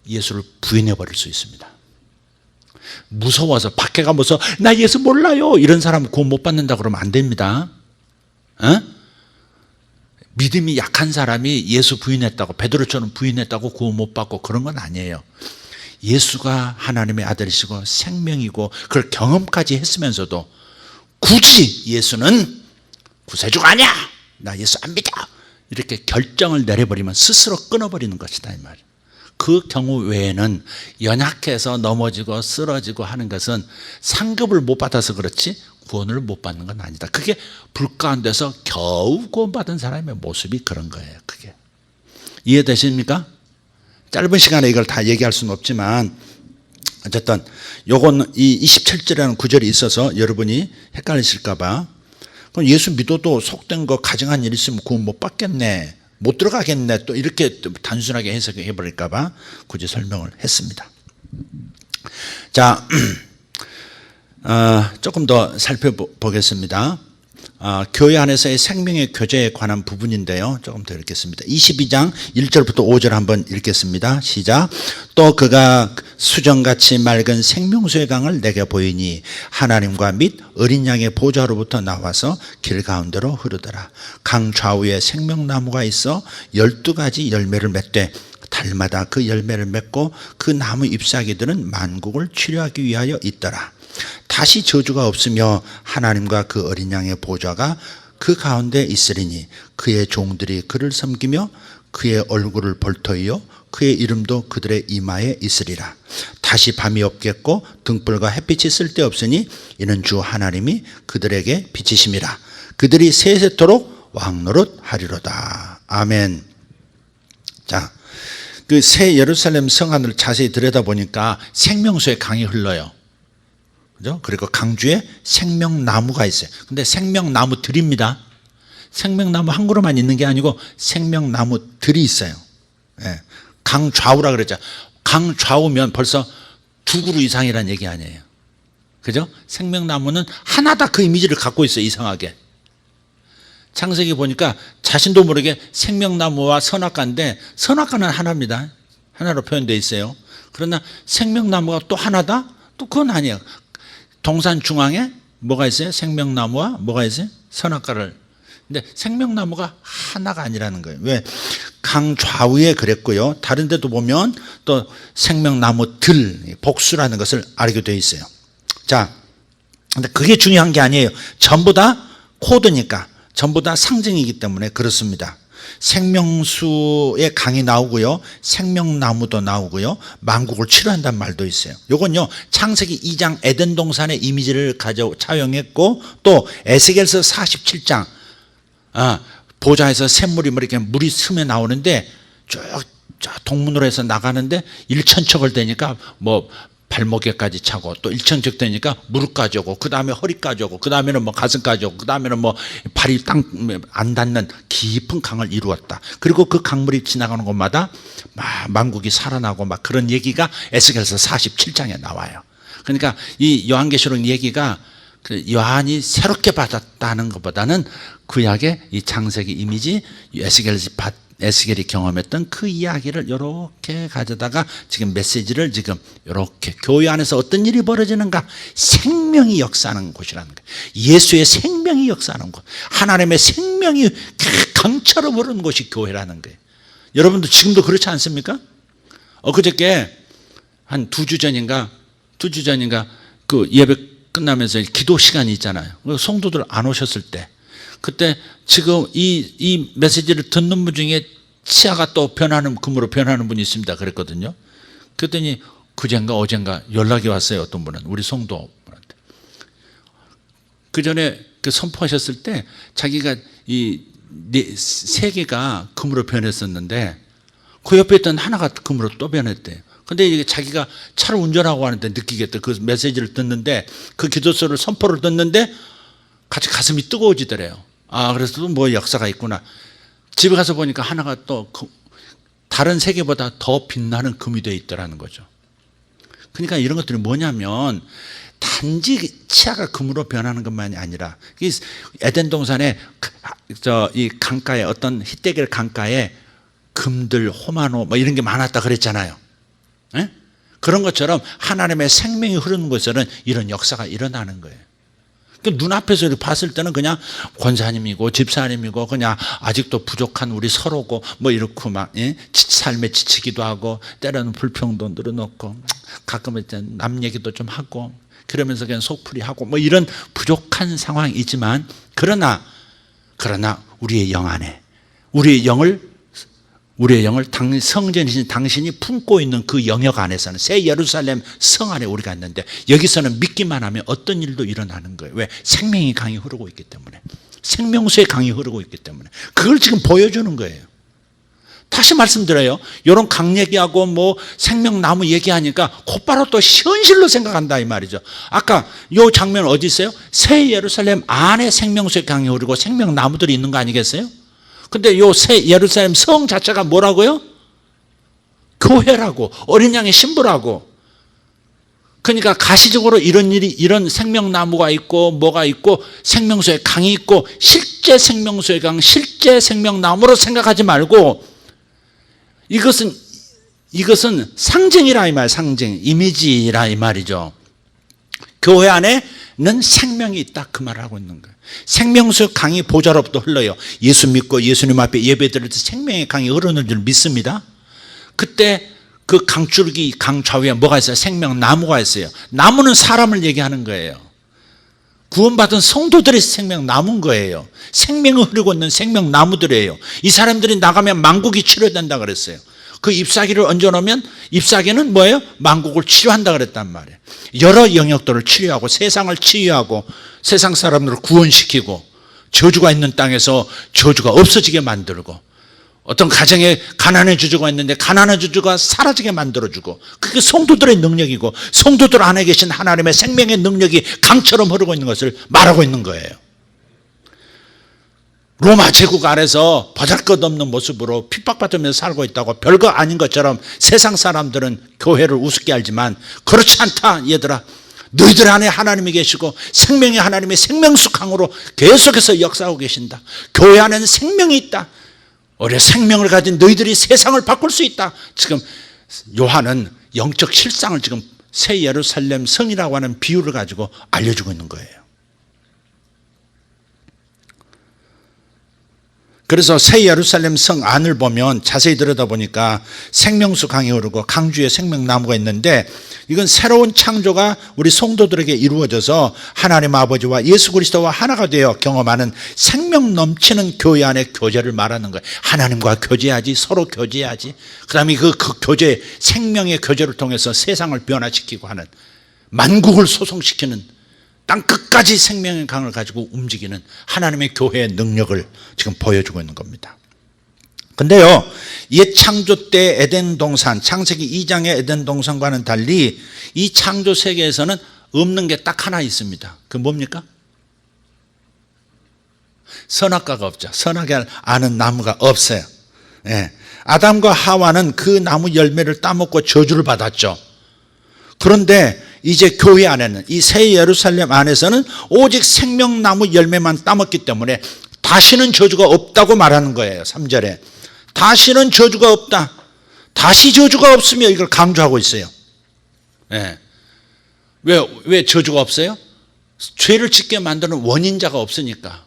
예수를 부인해버릴 수 있습니다. 무서워서, 밖에 가면서 나 예수 몰라요 이런 사람은 구원 못 받는다 그러면 안 됩니다. 믿음이 약한 사람이 예수 부인했다고, 베드로처럼 부인했다고 구원 못 받고 그런 건 아니에요. 예수가 하나님의 아들이시고 생명이고 그걸 경험까지 했으면서도 굳이 예수는 구세주가 아니야, 나 예수 안 믿어, 이렇게 결정을 내려버리면 스스로 끊어버리는 것이다 이 말이에요. 그 경우 외에는 연약해서 넘어지고 쓰러지고 하는 것은 상급을 못 받아서 그렇지 구원을 못 받는 건 아니다. 그게 불 가운데서 겨우 구원받은 사람의 모습이 그런 거예요. 그게 이해되십니까? 짧은 시간에 이걸 다 얘기할 수는 없지만 어쨌든 요건 이 27절이라는 구절이 있어서 여러분이 헷갈리실까 봐, 그럼 예수 믿어도 속된 거 가정한 일 있으면 구원 못 받겠네, 못 들어가겠네, 또 이렇게 단순하게 해석해 버릴까 봐 굳이 설명을 했습니다. 자, 조금 더 살펴보겠습니다. 교회 안에서의 생명의 교제에 관한 부분인데요, 조금 더 읽겠습니다. 22장 1절부터 5절 한번 읽겠습니다. 시작. 또 그가 수정같이 맑은 생명수의 강을 내게 보이니 하나님과 및 어린 양의 보좌로부터 나와서 길 가운데로 흐르더라. 강 좌우에 생명나무가 있어 12가지 열매를 맺되 달마다 그 열매를 맺고 그 나무 잎사귀들은 만국을 치료하기 위하여 있더라. 다시 저주가 없으며 하나님과 그 어린 양의 보좌가 그 가운데 있으리니 그의 종들이 그를 섬기며 그의 얼굴을 볼터이요 그의 이름도 그들의 이마에 있으리라. 다시 밤이 없겠고 등불과 햇빛이 쓸데없으니 이는 주 하나님이 그들에게 비치심이라. 그들이 세세토록 왕노릇 하리로다. 아멘. 자, 그 새 예루살렘 성안을 자세히 들여다보니까 생명수의 강이 흘러요. 그죠? 그리고 강주에 생명나무가 있어요. 근데 생명나무들입니다. 생명나무 한 그루만 있는 게 아니고 생명나무들이 있어요. 예. 강 좌우라 그랬죠. 강 좌우면 벌써 2그루 이상이라는 얘기 아니에요. 그죠? 생명나무는 하나다 그 이미지를 갖고 있어요. 이상하게. 창세기 보니까 자신도 모르게 생명나무와 선악과인데 선악과는 하나입니다. 하나로 표현되어 있어요. 그러나 생명나무가 또 하나다? 또 그건 아니에요. 동산 중앙에 뭐가 있어요? 생명나무와 뭐가 있어요? 선악과를. 근데 생명나무가 하나가 아니라는 거예요. 왜? 강 좌우에 그랬고요. 다른 데도 보면 또 생명나무들, 복수라는 것을 알게 되어 있어요. 자, 근데 그게 중요한 게 아니에요. 전부 다 코드니까, 전부 다 상징이기 때문에 그렇습니다. 생명수의 강이 나오고요, 생명나무도 나오고요, 만국을 치료한다는 말도 있어요. 요건요 창세기 2장 에덴 동산의 이미지를 차용했고, 또 에스겔서 47장 보좌에서 샘물이 이렇게 물이 스며 나오는데 쭉 동문으로 해서 나가는데 1천척을 되니까 뭐 발목에까지 차고, 또 1천척 되니까 무릎까지 오고, 그 다음에 허리까지 오고, 그 다음에는 뭐 가슴까지 오고, 그 다음에는 뭐 발이 땅 안 닿는 깊은 강을 이루었다. 그리고 그 강물이 지나가는 곳마다 만국이 살아나고 막 그런 얘기가 에스겔서 47장에 나와요. 그러니까 이 요한계시록 얘기가 그 요한이 새롭게 받았다는 것보다는 구약의 이 창세기 이미지, 에스겔이 경험했던 그 이야기를 이렇게 가져다가 지금 메시지를 지금 이렇게 교회 안에서 어떤 일이 벌어지는가? 생명이 역사하는 곳이라는 거예요. 예수의 생명이 역사하는 곳, 하나님의 생명이 강처럼 흐르는 곳이 교회라는 거예요. 여러분도 지금도 그렇지 않습니까? 엊그저께 한 2주 전인가 그 예배 끝나면서 기도 시간이 있잖아요. 성도들 안 오셨을 때, 그때 지금 이 메시지를 듣는 분 중에 치아가 또 금으로 변하는 분이 있습니다 그랬거든요. 그랬더니 그젠가 어젠가 연락이 왔어요. 어떤 분은, 우리 성도분한테. 그 전에 그 선포하셨을 때 자기가 이 3개가 금으로 변했었는데 그 옆에 있던 하나가 금으로 또 변했대요. 근데 이게 자기가 차를 운전하고 하는데 느끼겠다. 그 메시지를 듣는데, 그 기도서를 선포를 듣는데 같이 가슴이 뜨거워지더래요. 그래서 또 뭐 역사가 있구나. 집에 가서 보니까 하나가 또 다른 세계보다 더 빛나는 금이 되어 있더라는 거죠. 그러니까 이런 것들이 뭐냐면 단지 치아가 금으로 변하는 것만이 아니라, 에덴 동산에 이 강가에, 어떤 히데겔 강가에 금들, 호마노 뭐 이런 게 많았다 그랬잖아요. 네? 그런 것처럼 하나님의 생명이 흐르는 곳에는 이런 역사가 일어나는 거예요. 눈앞에서 이렇게 봤을 때는 그냥 권사님이고 집사님이고 그냥 아직도 부족한 우리 서로고 뭐 이렇고 막 삶에 지치기도 하고, 때로는 불평도 늘어놓고, 가끔은 남 얘기도 좀 하고, 그러면서 그냥 속풀이하고 뭐 이런 부족한 상황이지만, 그러나 우리의 영 안에, 우리의 영을 성전이신 당신이 품고 있는 그 영역 안에서는, 새 예루살렘 성 안에 우리가 있는데, 여기서는 믿기만 하면 어떤 일도 일어나는 거예요. 왜? 생명의 강이 흐르고 있기 때문에, 생명수의 강이 흐르고 있기 때문에. 그걸 지금 보여주는 거예요. 다시 말씀드려요. 이런 강 얘기하고 뭐 생명나무 얘기하니까 곧바로 또 현실로 생각한다 이 말이죠. 아까 이 장면 어디 있어요? 새 예루살렘 안에 생명수의 강이 흐르고 생명나무들이 있는 거 아니겠어요? 근데 요 새 예루살렘 성 자체가 뭐라고요? 교회라고, 어린 양의 신부라고. 그러니까 가시적으로 이런 생명나무가 있고 뭐가 있고 생명수의 강이 있고, 실제 생명수의 강, 실제 생명나무로 생각하지 말고, 이것은 상징이라 이 말, 상징, 이미지라 이 말이죠. 교회 안에는 생명이 있다, 그 말을 하고 있는 거예요. 생명수 강이 보좌로부터 흘러요. 예수 믿고 예수님 앞에 예배 드릴 때 생명의 강이 흐르는 줄 믿습니다. 그때 그 강줄기, 강 좌우에 뭐가 있어요? 생명나무가 있어요. 나무는 사람을 얘기하는 거예요. 구원받은 성도들의 생명나무인 거예요. 생명을 흐르고 있는 생명나무들이에요. 이 사람들이 나가면 만국이 치료된다 그랬어요. 그 잎사귀를 얹어놓으면 잎사귀는 뭐예요? 만국을 치료한다 그랬단 말이에요. 여러 영역들을 치료하고, 세상을 치유하고, 세상 사람들을 구원시키고, 저주가 있는 땅에서 저주가 없어지게 만들고, 어떤 가정에 가난의 저주가 있는데 가난의 저주가 사라지게 만들어주고, 그게 성도들의 능력이고, 성도들 안에 계신 하나님의 생명의 능력이 강처럼 흐르고 있는 것을 말하고 있는 거예요. 로마 제국 아래서 보잘것없는 모습으로 핍박받으면서 살고 있다고 별거 아닌 것처럼 세상 사람들은 교회를 우습게 알지만, 그렇지 않다 얘들아. 너희들 안에 하나님이 계시고 생명의 하나님의 생명수 강으로 계속해서 역사하고 계신다. 교회 안에는 생명이 있다. 올해 생명을 가진 너희들이 세상을 바꿀 수 있다. 지금 요한은 영적 실상을 지금 새 예루살렘 성이라고 하는 비유를 가지고 알려주고 있는 거예요. 그래서 새 예루살렘 성 안을 보면 자세히 들여다보니까 생명수 강이 흐르고 강주에 생명나무가 있는데 이건 새로운 창조가 우리 성도들에게 이루어져서 하나님 아버지와 예수 그리스도와 하나가 되어 경험하는 생명 넘치는 교회 안의 교제를 말하는 거예요. 하나님과 교제하지, 서로 교제하지. 그 다음에 그 교제, 생명의 교제를 통해서 세상을 변화시키고 하는, 만국을 소송시키는, 땅 끝까지 생명의 강을 가지고 움직이는 하나님의 교회의 능력을 지금 보여주고 있는 겁니다. 근데요, 옛 창조 때 에덴 동산, 창세기 2장의 에덴 동산과는 달리 이 창조 세계에서는 없는 게 딱 하나 있습니다. 그 뭡니까? 선악과가 없죠. 선악을 아는 나무가 없어요. 예. 아담과 하와는 그 나무 열매를 따먹고 저주를 받았죠. 그런데 이제 교회 안에는, 이 새 예루살렘 안에서는 오직 생명나무 열매만 따먹기 때문에 다시는 저주가 없다고 말하는 거예요. 3절에 다시는 저주가 없다, 다시 저주가 없으며 이걸 강조하고 있어요. 네. 왜 저주가 없어요? 죄를 짓게 만드는 원인자가 없으니까.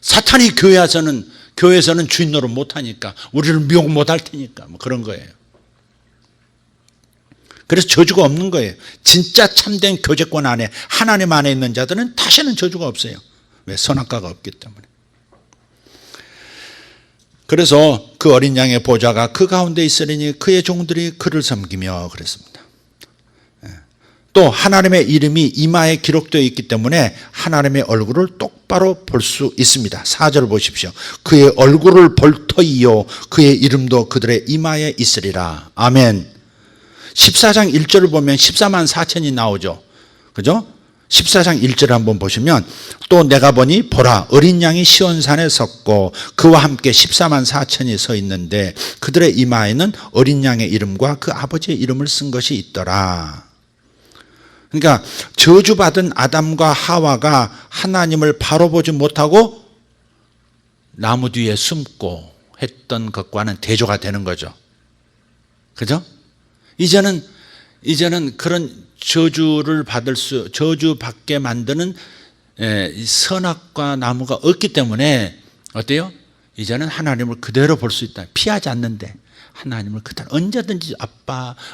사탄이 교회에서는 주인 노릇 못하니까, 우리를 미혹 못할 테니까, 뭐 그런 거예요. 그래서 저주가 없는 거예요. 진짜 참된 교제권 안에, 하나님 안에 있는 자들은 다시는 저주가 없어요. 왜? 선악과가 없기 때문에. 그래서 그 어린 양의 보좌가 그 가운데 있으리니 그의 종들이 그를 섬기며 그랬습니다. 또 하나님의 이름이 이마에 기록되어 있기 때문에 하나님의 얼굴을 똑바로 볼 수 있습니다. 4절 보십시오. 그의 얼굴을 볼 터이요 그의 이름도 그들의 이마에 있으리라. 아멘. 14장 1절을 보면 14만 4천이 나오죠. 그죠? 14장 1절을 한번 보시면 또 내가 보니 보라 어린 양이 시온산에 섰고 그와 함께 14만 4천이 서 있는데 그들의 이마에는 어린 양의 이름과 그 아버지의 이름을 쓴 것이 있더라. 그러니까 저주받은 아담과 하와가 하나님을 바로 보지 못하고 나무 뒤에 숨고 했던 것과는 대조가 되는 거죠. 그죠? 이제는 그런 저주받게 만드는 선악과 나무가 없기 때문에 어때요? 이제는 하나님을 그대로 볼 수 있다. 피하지 않는데 하나님을 그대로 언제든지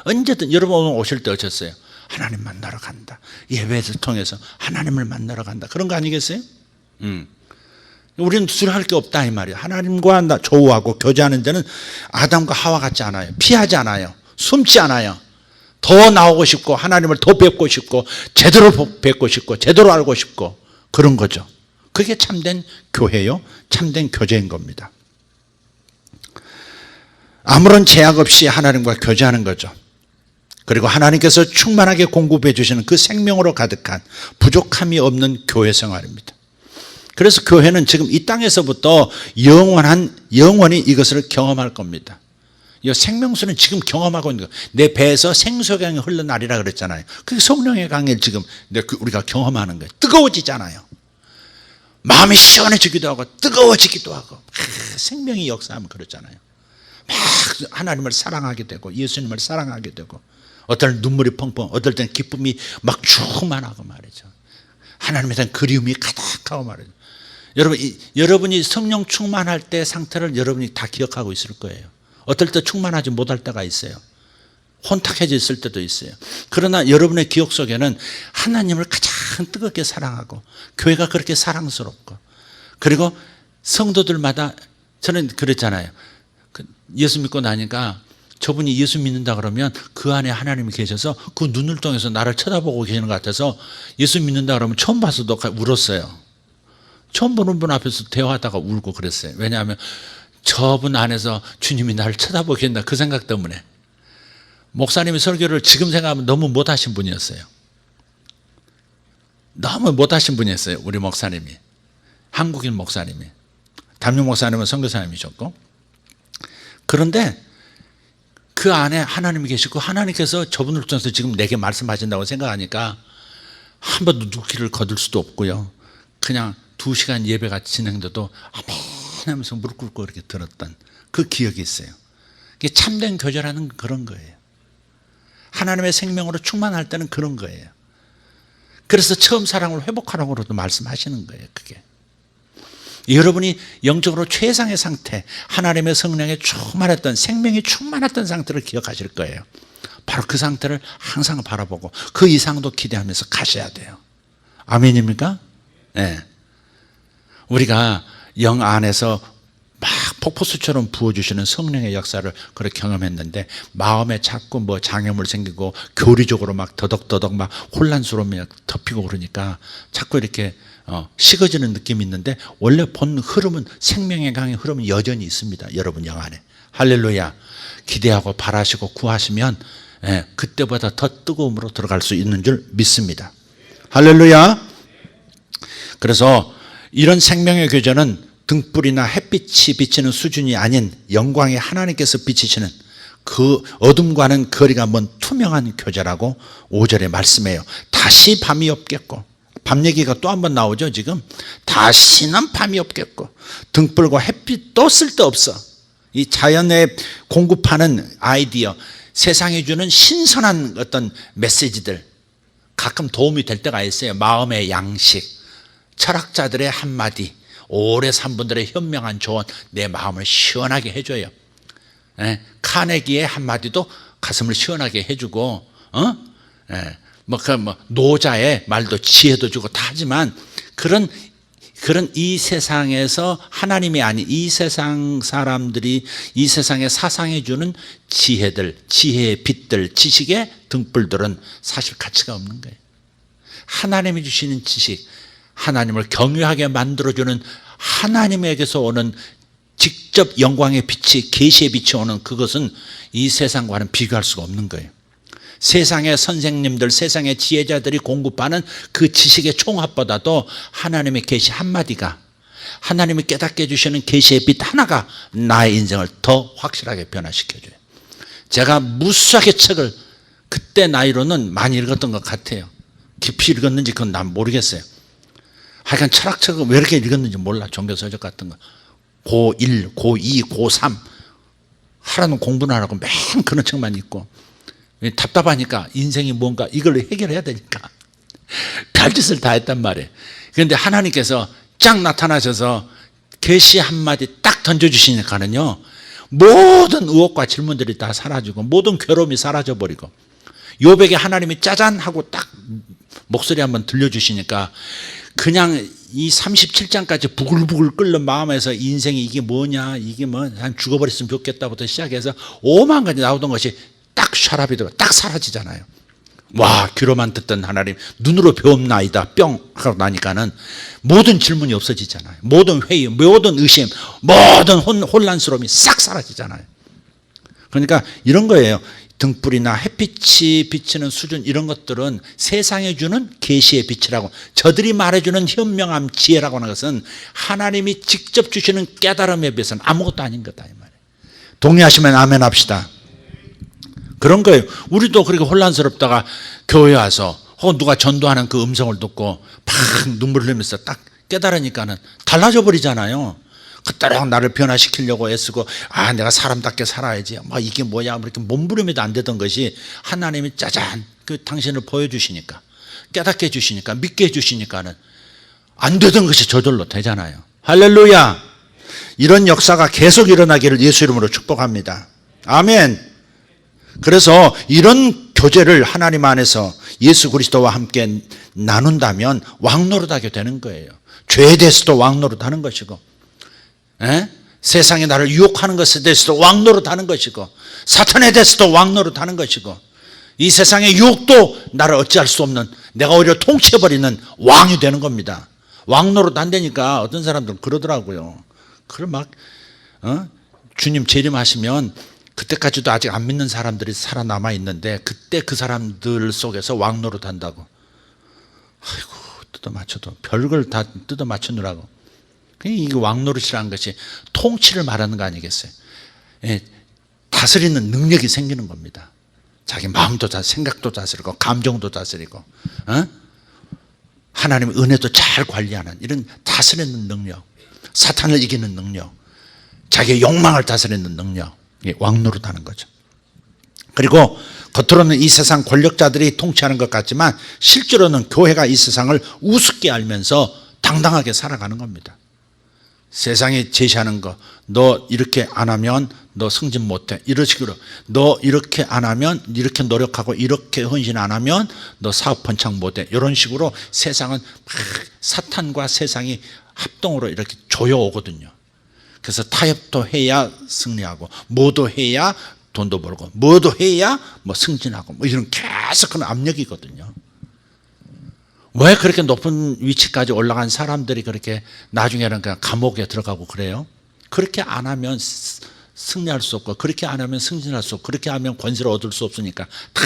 언제든 여러분 오늘 오실 때 어쩌셨어요? 하나님 만나러 간다. 예배를 통해서 하나님을 만나러 간다. 그런 거 아니겠어요? 우리는 두려워할 게 없다 이 말이에요. 하나님과 조우하고 교제하는 데는 아담과 하와 같지 않아요. 피하지 않아요. 숨지 않아요. 더 나오고 싶고 하나님을 더 뵙고 싶고 제대로 뵙고 싶고 제대로 알고 싶고 그런 거죠. 그게 참된 교회요, 참된 교제인 겁니다. 아무런 제약 없이 하나님과 교제하는 거죠. 그리고 하나님께서 충만하게 공급해 주시는 그 생명으로 가득한 부족함이 없는 교회 생활입니다. 그래서 교회는 지금 이 땅에서부터 영원히 이것을 경험할 겁니다. 이 생명수는 지금 경험하고 있는 거예요. 내 배에서 생수강이 흘러나리라 그랬잖아요. 그게 성령의 강을 지금 우리가 경험하는 거예요. 뜨거워지잖아요. 마음이 시원해지기도 하고 뜨거워지기도 하고 생명이 역사하면 그렇잖아요. 막 하나님을 사랑하게 되고 예수님을 사랑하게 되고 어떨 땐 눈물이 펑펑, 어떨 땐 기쁨이 막 충만하고 말이죠. 하나님에 대한 그리움이 가득하고 말이죠. 여러분이 성령 충만할 때 상태를 여러분이 다 기억하고 있을 거예요. 어떨 때 충만하지 못할 때가 있어요. 혼탁해져 있을 때도 있어요. 그러나 여러분의 기억 속에는 하나님을 가장 뜨겁게 사랑하고 교회가 그렇게 사랑스럽고 그리고 성도들마다 저는 그랬잖아요. 예수 믿고 나니까 저분이 예수 믿는다 그러면 그 안에 하나님이 계셔서 그 눈을 통해서 나를 쳐다보고 계시는 것 같아서 예수 믿는다 그러면 처음 봐서도 울었어요. 처음 보는 분 앞에서 대화하다가 울고 그랬어요. 왜냐하면 저분 안에서 주님이 나를 쳐다보고 계신다 그 생각 때문에. 목사님이 설교를 지금 생각하면 너무 못하신 분이었어요. 너무 못하신 분이었어요. 우리 목사님이. 한국인 목사님이. 담임 목사님은 선교사님이셨고. 그런데 그 안에 하나님이 계시고 하나님께서 저분을 통해서 지금 내게 말씀하신다고 생각하니까 한 번도 눈길을 거둘 수도 없고요. 그냥 2시간 예배가 진행돼도 아멘 하면서 무릎 꿇고 이렇게 들었던 그 기억이 있어요. 그게 참된 교제라는 그런 거예요. 하나님의 생명으로 충만할 때는 그런 거예요. 그래서 처음 사랑을 회복하라고도 말씀하시는 거예요. 그게. 여러분이 영적으로 최상의 상태, 하나님의 성령에 충만했던, 생명이 충만했던 상태를 기억하실 거예요. 바로 그 상태를 항상 바라보고 그 이상도 기대하면서 가셔야 돼요. 아멘입니까? 네. 우리가 영 안에서 막 폭포수처럼 부어주시는 성령의 역사를 그렇게 경험했는데, 마음에 자꾸 뭐 장애물 생기고 교리적으로 막 더덕더덕 막 혼란스러움이 덮이고 그러니까 자꾸 이렇게 식어지는 느낌이 있는데, 원래 본 흐름은, 생명의 강의 흐름은 여전히 있습니다. 여러분 영 안에. 할렐루야. 기대하고 바라시고 구하시면 그때보다 더 뜨거움으로 들어갈 수 있는 줄 믿습니다. 할렐루야. 그래서 이런 생명의 교제는 등불이나 햇빛이 비치는 수준이 아닌 영광의 하나님께서 비치시는 그 어둠과는 거리가 먼 투명한 교제라고 5절에 말씀해요. 다시 밤이 없겠고, 밤 얘기가 또 한 번 나오죠. 지금 다시는 밤이 없겠고, 등불과 햇빛도 쓸데없어. 이 자연에 공급하는 아이디어, 세상에 주는 신선한 어떤 메시지들 가끔 도움이 될 때가 있어요. 마음의 양식, 철학자들의 한마디, 오래 산 분들의 현명한 조언, 내 마음을 시원하게 해줘요. 카네기의 한마디도 가슴을 시원하게 해주고, 노자의 말도 지혜도 주고 다 하지만, 그런 이 세상에서 하나님이 아닌 이 세상 사람들이 이 세상에 사상해 주는 지혜들, 지혜의 빛들, 지식의 등불들은 사실 가치가 없는 거예요. 하나님이 주시는 지식, 하나님을 경외하게 만들어주는 하나님에게서 오는 직접 영광의 빛이, 계시의 빛이 오는 그것은 이 세상과는 비교할 수가 없는 거예요. 세상의 선생님들, 세상의 지혜자들이 공급하는 그 지식의 총합보다도 하나님의 계시 한마디가, 하나님이 깨닫게 해주시는 계시의 빛 하나가 나의 인생을 더 확실하게 변화시켜줘요. 제가 무수하게 책을 그때 나이로는 많이 읽었던 것 같아요. 깊이 읽었는지 그건 난 모르겠어요. 하여간 철학책을 왜 이렇게 읽었는지 몰라. 종교서적 같은 거 고1, 고2, 고3 하라는 공부는 안 하고 맨 그런 책만 읽고, 답답하니까 인생이 뭔가 이걸 해결해야 되니까 별짓을 다 했단 말이에요. 그런데 하나님께서 쫙 나타나셔서 계시 한마디 딱 던져주시니까는요, 모든 의혹과 질문들이 다 사라지고 모든 괴로움이 사라져버리고, 요백에 하나님이 짜잔 하고 딱 목소리 한번 들려주시니까 그냥 이 37장까지 부글부글 끓는 마음에서 인생이 이게 뭐냐, 이게 뭐 한 죽어버렸으면 좋겠다부터 시작해서 오만 가지 나오던 것이 딱 샤랍이 되고 딱 사라지잖아요. 와, 귀로만 듣던 하나님 눈으로 배움나이다 뿅 하고 나니까는 모든 질문이 없어지잖아요. 모든 회의, 모든 의심, 모든 혼란스러움이 싹 사라지잖아요. 그러니까 이런 거예요. 등불이나 햇빛이 비치는 수준, 이런 것들은 세상에 주는 계시의 빛이라고, 저들이 말해주는 현명함, 지혜라고 하는 것은 하나님이 직접 주시는 깨달음에 비해서는 아무것도 아닌 거다 이 말이에요. 동의하시면 아멘 합시다. 그런 거예요. 우리도 그렇게 혼란스럽다가 교회 와서 혹은 누가 전도하는 그 음성을 듣고 팍 눈물을 흘리면서 딱 깨달으니까는 달라져 버리잖아요. 그때랑 나를 변화시키려고 애쓰고, 내가 사람답게 살아야지, 이게 뭐야, 이렇게 몸부림에도 안 되던 것이 하나님이 짜잔 그 당신을 보여주시니까, 깨닫게 해주시니까, 믿게 해주시니까는 안 되던 것이 저절로 되잖아요. 할렐루야. 이런 역사가 계속 일어나기를 예수 이름으로 축복합니다. 아멘. 그래서 이런 교제를 하나님 안에서 예수 그리스도와 함께 나눈다면 왕노릇하게 되는 거예요. 죄에 대해서도 왕노릇하는 것이고, 세상이 나를 유혹하는 것에 대해서도 왕노릇하는 것이고, 사탄에 대해서도 왕노릇하는 것이고, 이 세상의 유혹도 나를 어찌할 수 없는, 내가 오히려 통치해버리는 왕이 되는 겁니다. 왕노릇 안 되니까 어떤 사람들은 그러더라고요. 그걸 막 주님 재림하시면 그때까지도 아직 안 믿는 사람들이 살아남아 있는데, 그때 그 사람들 속에서 왕노릇 한다고. 아이고, 뜯어맞춰도 별걸 다 뜯어맞추느라고. 이게 왕노릇이라는 것이 통치를 말하는 거 아니겠어요? 다스리는 능력이 생기는 겁니다. 자기 마음도 생각도 다스리고 감정도 다스리고, 하나님의 은혜도 잘 관리하는 이런 다스리는 능력, 사탄을 이기는 능력, 자기의 욕망을 다스리는 능력, 왕노릇하는 거죠. 그리고 겉으로는 이 세상 권력자들이 통치하는 것 같지만 실제로는 교회가 이 세상을 우습게 알면서 당당하게 살아가는 겁니다. 세상이 제시하는 거, 너 이렇게 안 하면 너 승진 못해, 이런 식으로, 너 이렇게 안 하면, 이렇게 노력하고 이렇게 헌신 안 하면 너 사업 번창 못해, 이런 식으로 세상은 막 사탄과 세상이 합동으로 이렇게 조여오거든요. 그래서 타협도 해야 승리하고, 뭐도 해야 돈도 벌고, 뭐도 해야 뭐 승진하고, 뭐 이런 계속 그런 압력이거든요. 왜 그렇게 높은 위치까지 올라간 사람들이 그렇게 나중에는 그냥 감옥에 들어가고 그래요? 그렇게 안 하면 승리할 수 없고, 그렇게 안 하면 승진할 수 없고, 그렇게 하면 권세를 얻을 수 없으니까 다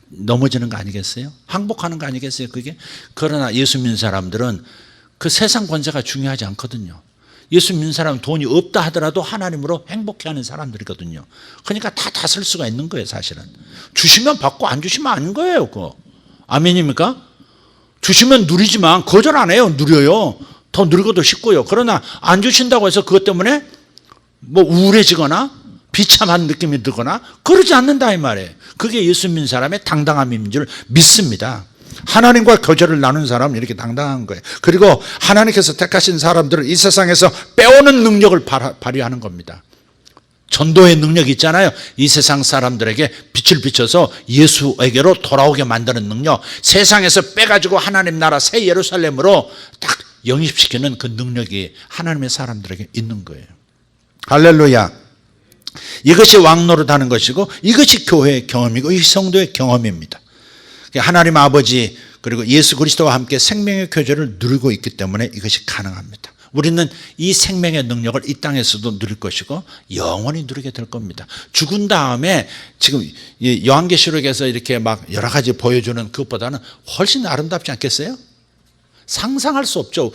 넘어지는 거 아니겠어요? 항복하는 거 아니겠어요, 그게? 그러나 예수 믿는 사람들은 그 세상 권세가 중요하지 않거든요. 예수 믿는 사람은 돈이 없다 하더라도 하나님으로 행복해하는 사람들이거든요. 그러니까 다 다스릴 수가 있는 거예요, 사실은. 주시면 받고 안 주시면 아닌 거예요, 그거. 아멘입니까? 주시면 누리지만 거절 안 해요. 누려요. 더 누리고도 싶고요. 그러나 안 주신다고 해서 그것 때문에 뭐 우울해지거나 비참한 느낌이 들거나 그러지 않는다 이 말이에요. 그게 예수 믿는 사람의 당당함인 줄 믿습니다. 하나님과 거절을 나눈 사람은 이렇게 당당한 거예요. 그리고 하나님께서 택하신 사람들은 이 세상에서 빼오는 능력을 발휘하는 겁니다. 전도의 능력이 있잖아요. 이 세상 사람들에게 빛을 비춰서 예수에게로 돌아오게 만드는 능력, 세상에서 빼가지고 하나님 나라 새 예루살렘으로 딱 영입시키는 그 능력이 하나님의 사람들에게 있는 거예요. 할렐루야. 이것이 왕노릇하는 것이고, 이것이 교회의 경험이고, 이 성도의 경험입니다. 하나님 아버지 그리고 예수 그리스도와 함께 생명의 교제를 누리고 있기 때문에 이것이 가능합니다. 우리는 이 생명의 능력을 이 땅에서도 누릴 것이고 영원히 누리게 될 겁니다. 죽은 다음에 지금 요한계시록에서 이렇게 막 여러 가지 보여주는 그것보다는 훨씬 아름답지 않겠어요? 상상할 수 없죠.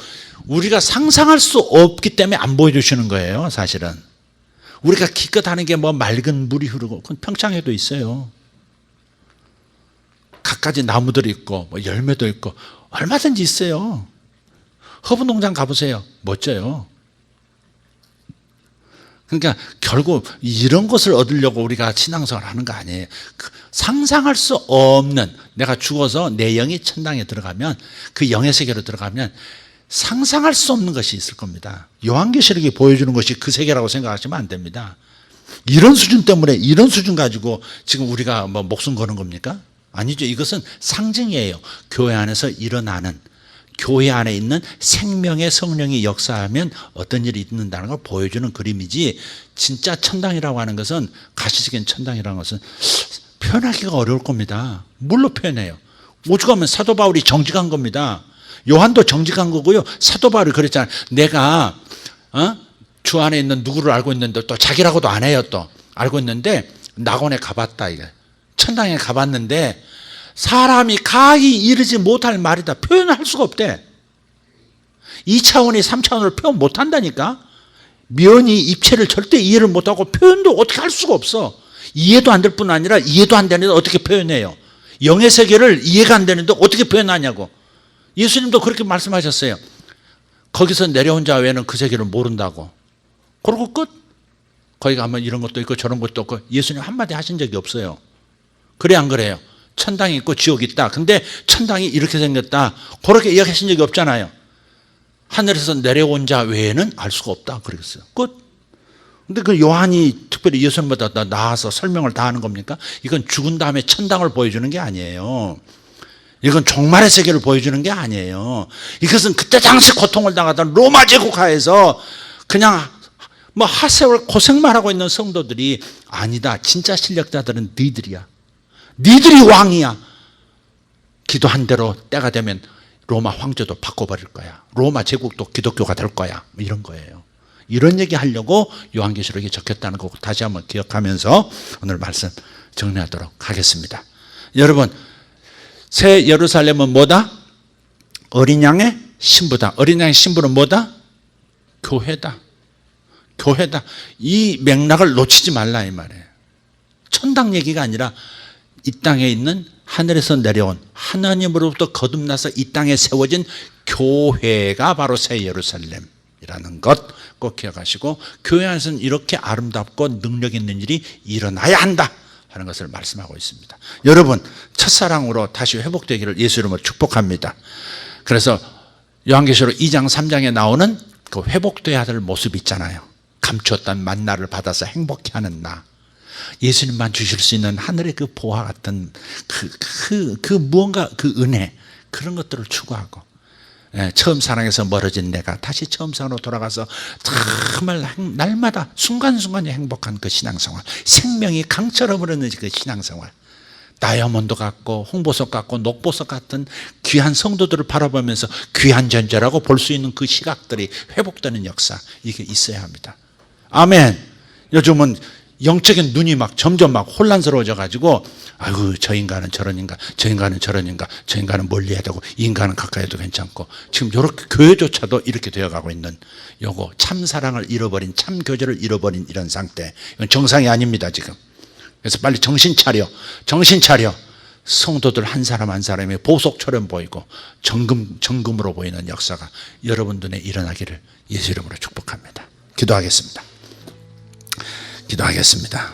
우리가 상상할 수 없기 때문에 안 보여주시는 거예요, 사실은. 우리가 기껏 하는 게 뭐 맑은 물이 흐르고, 그건 평창에도 있어요. 갖가지 나무들이 있고 뭐 열매도 있고 얼마든지 있어요. 허브농장 가보세요. 멋져요. 그러니까 결국 이런 것을 얻으려고 우리가 신앙생활을 하는 거 아니에요. 상상할 수 없는, 내가 죽어서 내 영이 천당에 들어가면, 그 영의 세계로 들어가면 상상할 수 없는 것이 있을 겁니다. 요한계시록이 보여주는 것이 그 세계라고 생각하시면 안 됩니다. 이런 수준 때문에, 이런 수준 가지고 지금 우리가 뭐 목숨 거는 겁니까? 아니죠. 이것은 상징이에요. 교회 안에서 일어나는, 교회 안에 있는 생명의 성령이 역사하면 어떤 일이 있는다는 걸 보여주는 그림이지, 진짜 천당이라고 하는 것은, 가시적인 천당이라는 것은 표현하기가 어려울 겁니다. 뭘로 표현해요? 오죽하면 사도 바울이 정직한 겁니다. 요한도 정직한 거고요. 사도 바울이 그랬잖아요. 내가 주 안에 있는 누구를 알고 있는데 또 자기라고도 안 해요. 또 알고 있는데 낙원에 가봤다, 이게. 천당에 가봤는데 사람이 가히 이르지 못할 말이다. 표현할 수가 없대. 2차원이 3차원을 표현 못한다니까. 면이 입체를 절대 이해를 못하고 표현도 어떻게 할 수가 없어. 이해도 안 될 뿐 아니라 이해도 안 되는데 어떻게 표현해요. 영의 세계를 이해가 안 되는데 어떻게 표현하냐고. 예수님도 그렇게 말씀하셨어요. 거기서 내려온 자 외에는 그 세계를 모른다고. 그러고 끝. 거기 가면 이런 것도 있고 저런 것도 없고, 예수님 한마디 하신 적이 없어요. 그래 안 그래요? 천당이 있고 지옥이 있다. 근데 천당이 이렇게 생겼다, 그렇게 이야기하신 적이 없잖아요. 하늘에서 내려온 자 외에는 알 수가 없다 그랬어요. 끝. 근데 그 요한이 특별히 예수님보다 더 나아서 설명을 다 하는 겁니까? 이건 죽은 다음에 천당을 보여주는 게 아니에요. 이건 종말의 세계를 보여주는 게 아니에요. 이것은 그때 당시 고통을 당하던 로마 제국 하에서 그냥 뭐 하세월 고생만 하고 있는 성도들이, 아니다, 진짜 실력자들은 니들이야, 니들이 왕이야, 기도한 대로 때가 되면 로마 황제도 바꿔버릴 거야, 로마 제국도 기독교가 될 거야, 이런 거예요. 이런 얘기 하려고 요한계시록에 적혔다는 거 다시 한번 기억하면서 오늘 말씀 정리하도록 하겠습니다. 여러분, 새 예루살렘은 뭐다? 어린 양의 신부다. 어린 양의 신부는 뭐다? 교회다. 교회다. 이 맥락을 놓치지 말라 이 말이에요. 천당 얘기가 아니라 이 땅에 있는, 하늘에서 내려온, 하나님으로부터 거듭나서 이 땅에 세워진 교회가 바로 새 예루살렘이라는 것 꼭 기억하시고, 교회 안에서는 이렇게 아름답고 능력 있는 일이 일어나야 한다 하는 것을 말씀하고 있습니다. 여러분, 첫사랑으로 다시 회복되기를 예수 이름으로 축복합니다. 그래서 요한계시록 2장 3장에 나오는 그 회복돼야 될 모습 있잖아요. 감추었던 만나를 받아서 행복해하는 나. 예수님만 주실 수 있는 하늘의 그 보화 같은 그 무언가 그 은혜, 그런 것들을 추구하고, 처음 사랑에서 멀어진 내가 다시 처음 사랑으로 돌아가서 정말 날마다 순간순간이 행복한 그 신앙생활, 생명이 강처럼 흐르는 그 신앙생활, 다이아몬드 같고 홍보석 같고 녹보석 같은 귀한 성도들을 바라보면서 귀한 존재라고 볼 수 있는 그 시각들이 회복되는 역사, 이게 있어야 합니다. 아멘. 요즘은 영적인 눈이 막 점점 막 혼란스러워져 가지고, 아이고 저 인간은 저런 인간, 저 인간은 저런 인간, 저 인간은 멀리 해야 되고 이 인간은 가까이 해도 괜찮고, 지금 이렇게 교회조차도 이렇게 되어가고 있는, 요거 참 사랑을 잃어버린, 참 교제를 잃어버린 이런 상태, 이건 정상이 아닙니다 지금. 그래서 빨리 정신 차려, 정신 차려. 성도들 한 사람 한 사람이 보석처럼 보이고 정금으로 보이는 역사가 여러분 눈에 일어나기를 예수 이름으로 축복합니다. 기도하겠습니다. 기도하겠습니다.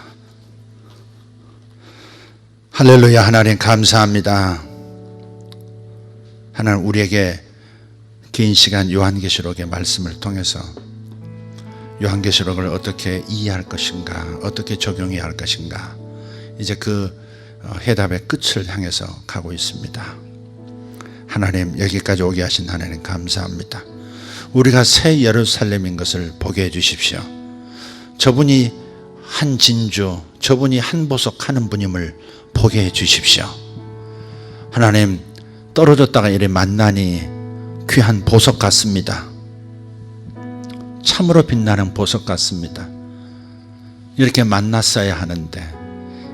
할렐루야. 하나님 감사합니다. 하나님, 우리에게 긴 시간 요한계시록의 말씀을 통해서 요한계시록을 어떻게 이해할 것인가, 어떻게 적용해야 할 것인가, 이제 그 해답의 끝을 향해서 가고 있습니다. 하나님, 여기까지 오게 하신 하나님 감사합니다. 우리가 새 예루살렘인 것을 보게 해 주십시오. 저분이 한 진주, 저분이 한 보석 하는 분임을 보게 해 주십시오. 하나님, 떨어졌다가 이래 만나니 귀한 보석 같습니다. 참으로 빛나는 보석 같습니다. 이렇게 만났어야 하는데,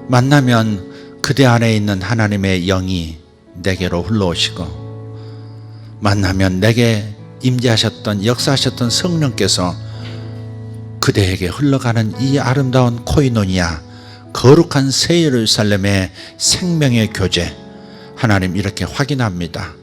만나면 그대 안에 있는 하나님의 영이 내게로 흘러오시고, 만나면 내게 임재하셨던, 역사하셨던 성령께서 그대에게 흘러가는 이 아름다운 코이노니아, 거룩한 새 예루살렘의 생명의 교제, 하나님 이렇게 확인합니다.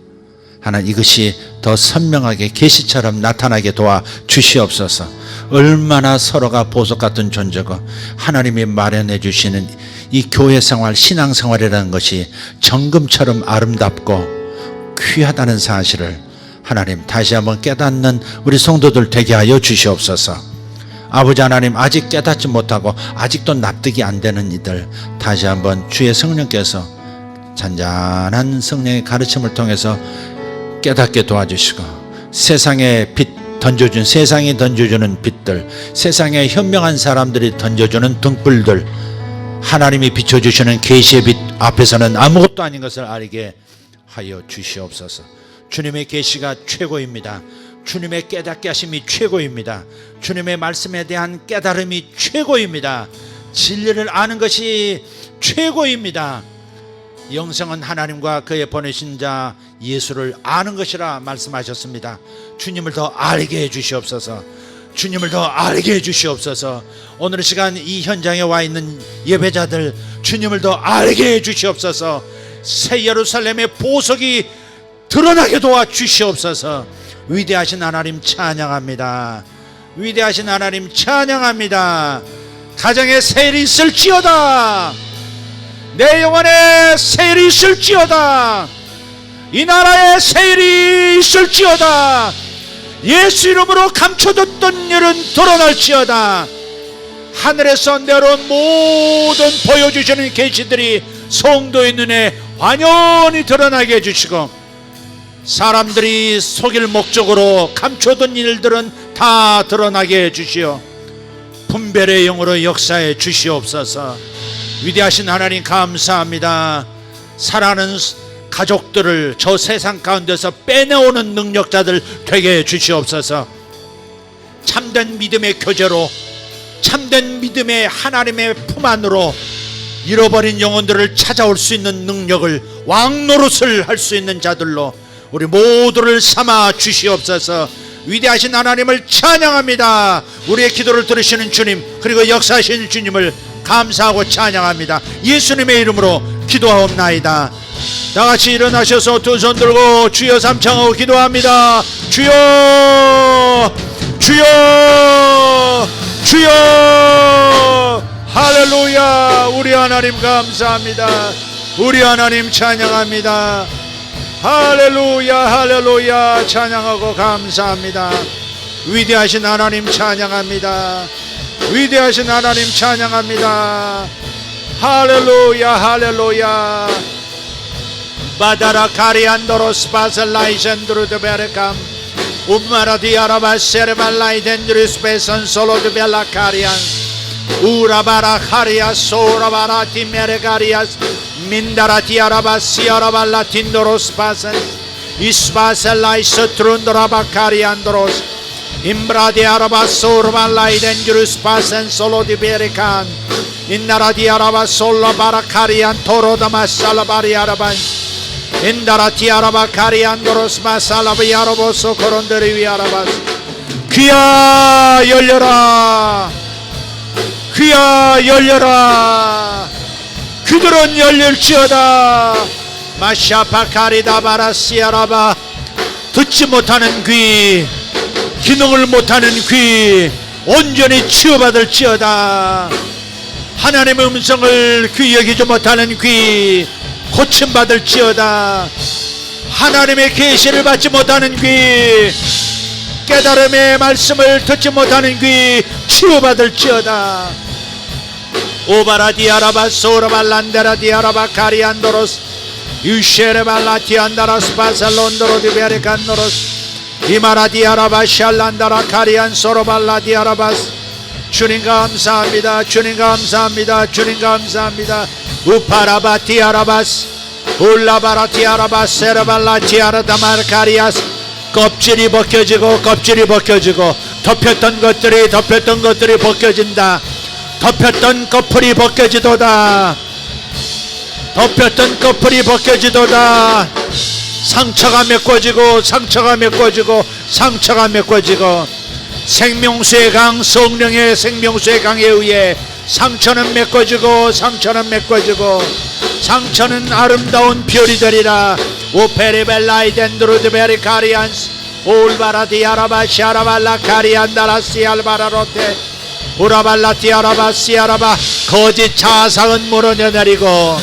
하나님, 이것이 더 선명하게 계시처럼 나타나게 도와 주시옵소서. 얼마나 서로가 보석 같은 존재고, 하나님이 마련해 주시는 이 교회 생활, 신앙 생활이라는 것이 정금처럼 아름답고 귀하다는 사실을 하나님 다시 한번 깨닫는 우리 성도들 되게 하여 주시옵소서. 아버지 하나님, 아직 깨닫지 못하고 아직도 납득이 안 되는 이들 다시 한번 주의 성령께서 잔잔한 성령의 가르침을 통해서 깨닫게 도와주시고, 세상에 빛 던져준, 세상이 던져주는 빛들, 세상에 현명한 사람들이 던져주는 등불들, 하나님이 비춰주시는 계시의 빛 앞에서는 아무것도 아닌 것을 알게 하여 주시옵소서. 주님의 계시가 최고입니다. 주님의 깨닫게 하심이 최고입니다. 주님의 말씀에 대한 깨달음이 최고입니다. 진리를 아는 것이 최고입니다. 영생은 하나님과 그의 보내신 자 예수를 아는 것이라 말씀하셨습니다. 주님을 더 알게 해 주시옵소서. 주님을 더 알게 해 주시옵소서. 오늘 시간 이 현장에 와 있는 예배자들, 주님을 더 알게 해 주시옵소서. 새 예루살렘의 보석이 드러나게 도와 주시옵소서. 위대하신 하나님 찬양합니다. 위대하신 하나님 찬양합니다. 가정에 새 일이 있을지어다. 내 영혼에 새 일이 있을지어다. 이 나라에 새 일이 있을지어다. 예수 이름으로 감춰뒀던 일은 드러날지어다. 하늘에서 내려온 모든 보여주시는 계시들이 성도의 눈에 완연히 드러나게 해주시고, 사람들이 속일 목적으로 감춰둔 일들은 다 드러나게 해주시오. 분별의 영으로 역사해 주시옵소서. 위대하신 하나님 감사합니다. 사랑하는 가족들을 저 세상 가운데서 빼내오는 능력자들 되게 해 주시옵소서. 참된 믿음의 교제로, 참된 믿음의 하나님의 품 안으로 잃어버린 영혼들을 찾아올 수 있는 능력을, 왕노릇을 할 수 있는 자들로 우리 모두를 삼아 주시옵소서. 위대하신 하나님을 찬양합니다. 우리의 기도를 들으시는 주님, 그리고 역사하시는 주님을 감사하고 찬양합니다. 예수님의 이름으로 기도하옵나이다. 다같이 일어나셔서 두 손 들고 주여 삼창하고 기도합니다. 주여, 주여, 주여. 할렐루야. 우리 하나님 감사합니다. 우리 하나님 찬양합니다. 할렐루야, 할렐루야. 찬양하고 감사합니다. 위대하신 하나님 찬양합니다. 위대하신 하나님 찬양합니다. 할렐루야 할렐루야. 바다라 카리안도로스 바셀라이젠드루드 베르캄 우마라디아라바 세르발라이덴드루스 베선 솔로드 벨라카리안 우라바라 카리아 소라바라 티메르가리아스 민다라티아라바 시아라발라 틴도로스 바센 이스바셀라이스 트룬드라바 카리안도로스 임브라디아라바 소르발라이덴드루스 바센 솔로디 베르칸 인나라디아라바 솔라바라 카리안 토로다마 살라바리아라반 인다라티아라바 카리안도로스 마살라비아라보소 코론데리위아라바스 귀야 열려라 귀야 열려라 귀들은 열릴지어다 마샤파카리다바라시아라바 듣지 못하는 귀 기능을 못하는 귀 온전히 치유받을지어다 하나님의 음성을 귀 여기지 못하는 귀 고침받을지어다 하나님의 계시를 받지 못하는 귀 깨달음의 말씀을 듣지 못하는 귀 치유받을지어다 오바라디아라바 소라발란데라디아라바 카리안도로스 유쉐레발라티안다라스 바살론도로디베리칸노로스 이마라디아라바 샬란다라 카리안 소로발라디아라바스 주님 감사합니다. 주님 감사합니다. 주님 감사합니다. 우파라바티아라바스 울라바라티아라바스 세라발라티아라다마르카리아스 껍질이 벗겨지고 껍질이 벗겨지고 덮였던 것들이 벗겨진다. 덮였던 커플이 벗겨지도다. 덮였던 커플이 벗겨지도다. 상처가 메꿔지고 상처가 메꿔지고 상처가 메꿔지고 생명수의 강 성령의 생명수의 강에 의해 상처는 메꿔지고 상처는 메꿔지고 상처는 아름다운 별이 되리라. 오페리벨라이덴드루드 베리카리안스 올바라디아라바 샤라발라 카리안다라시 알바라로테 우라발라티아라바시 아라바 거짓 자상은 무너내리고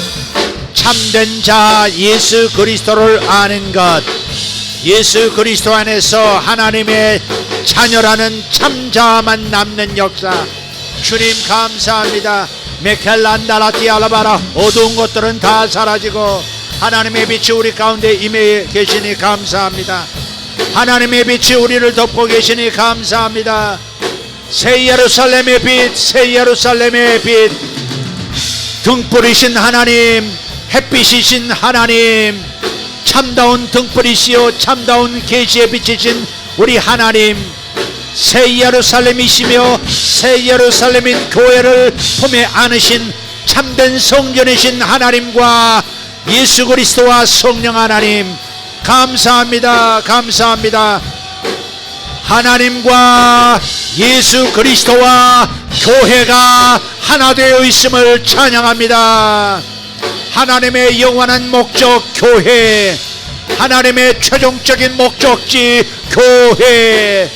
참된 자 예수 그리스도를 아는 것 예수 그리스도 안에서 하나님의 자녀라는 참자만 남는 역사 주님 감사합니다. 메켈란다라티알라바라 어두운 것들은 다 사라지고 하나님의 빛이 우리 가운데 임해 계시니 감사합니다. 하나님의 빛이 우리를 덮고 계시니 감사합니다. 새 예루살렘의 빛 새 예루살렘의 빛 등불이신 하나님 햇빛이신 하나님 참다운 등불이시요 참다운 계시의 빛이신 우리 하나님 새 예루살렘이시며 새 예루살렘인 교회를 품에 안으신 참된 성전이신 하나님과 예수 그리스도와 성령 하나님 감사합니다. 감사합니다. 하나님과 예수 그리스도와 교회가 하나 되어 있음을 찬양합니다. 하나님의 영원한 목적 교회 하나님의 최종적인 목적지 교회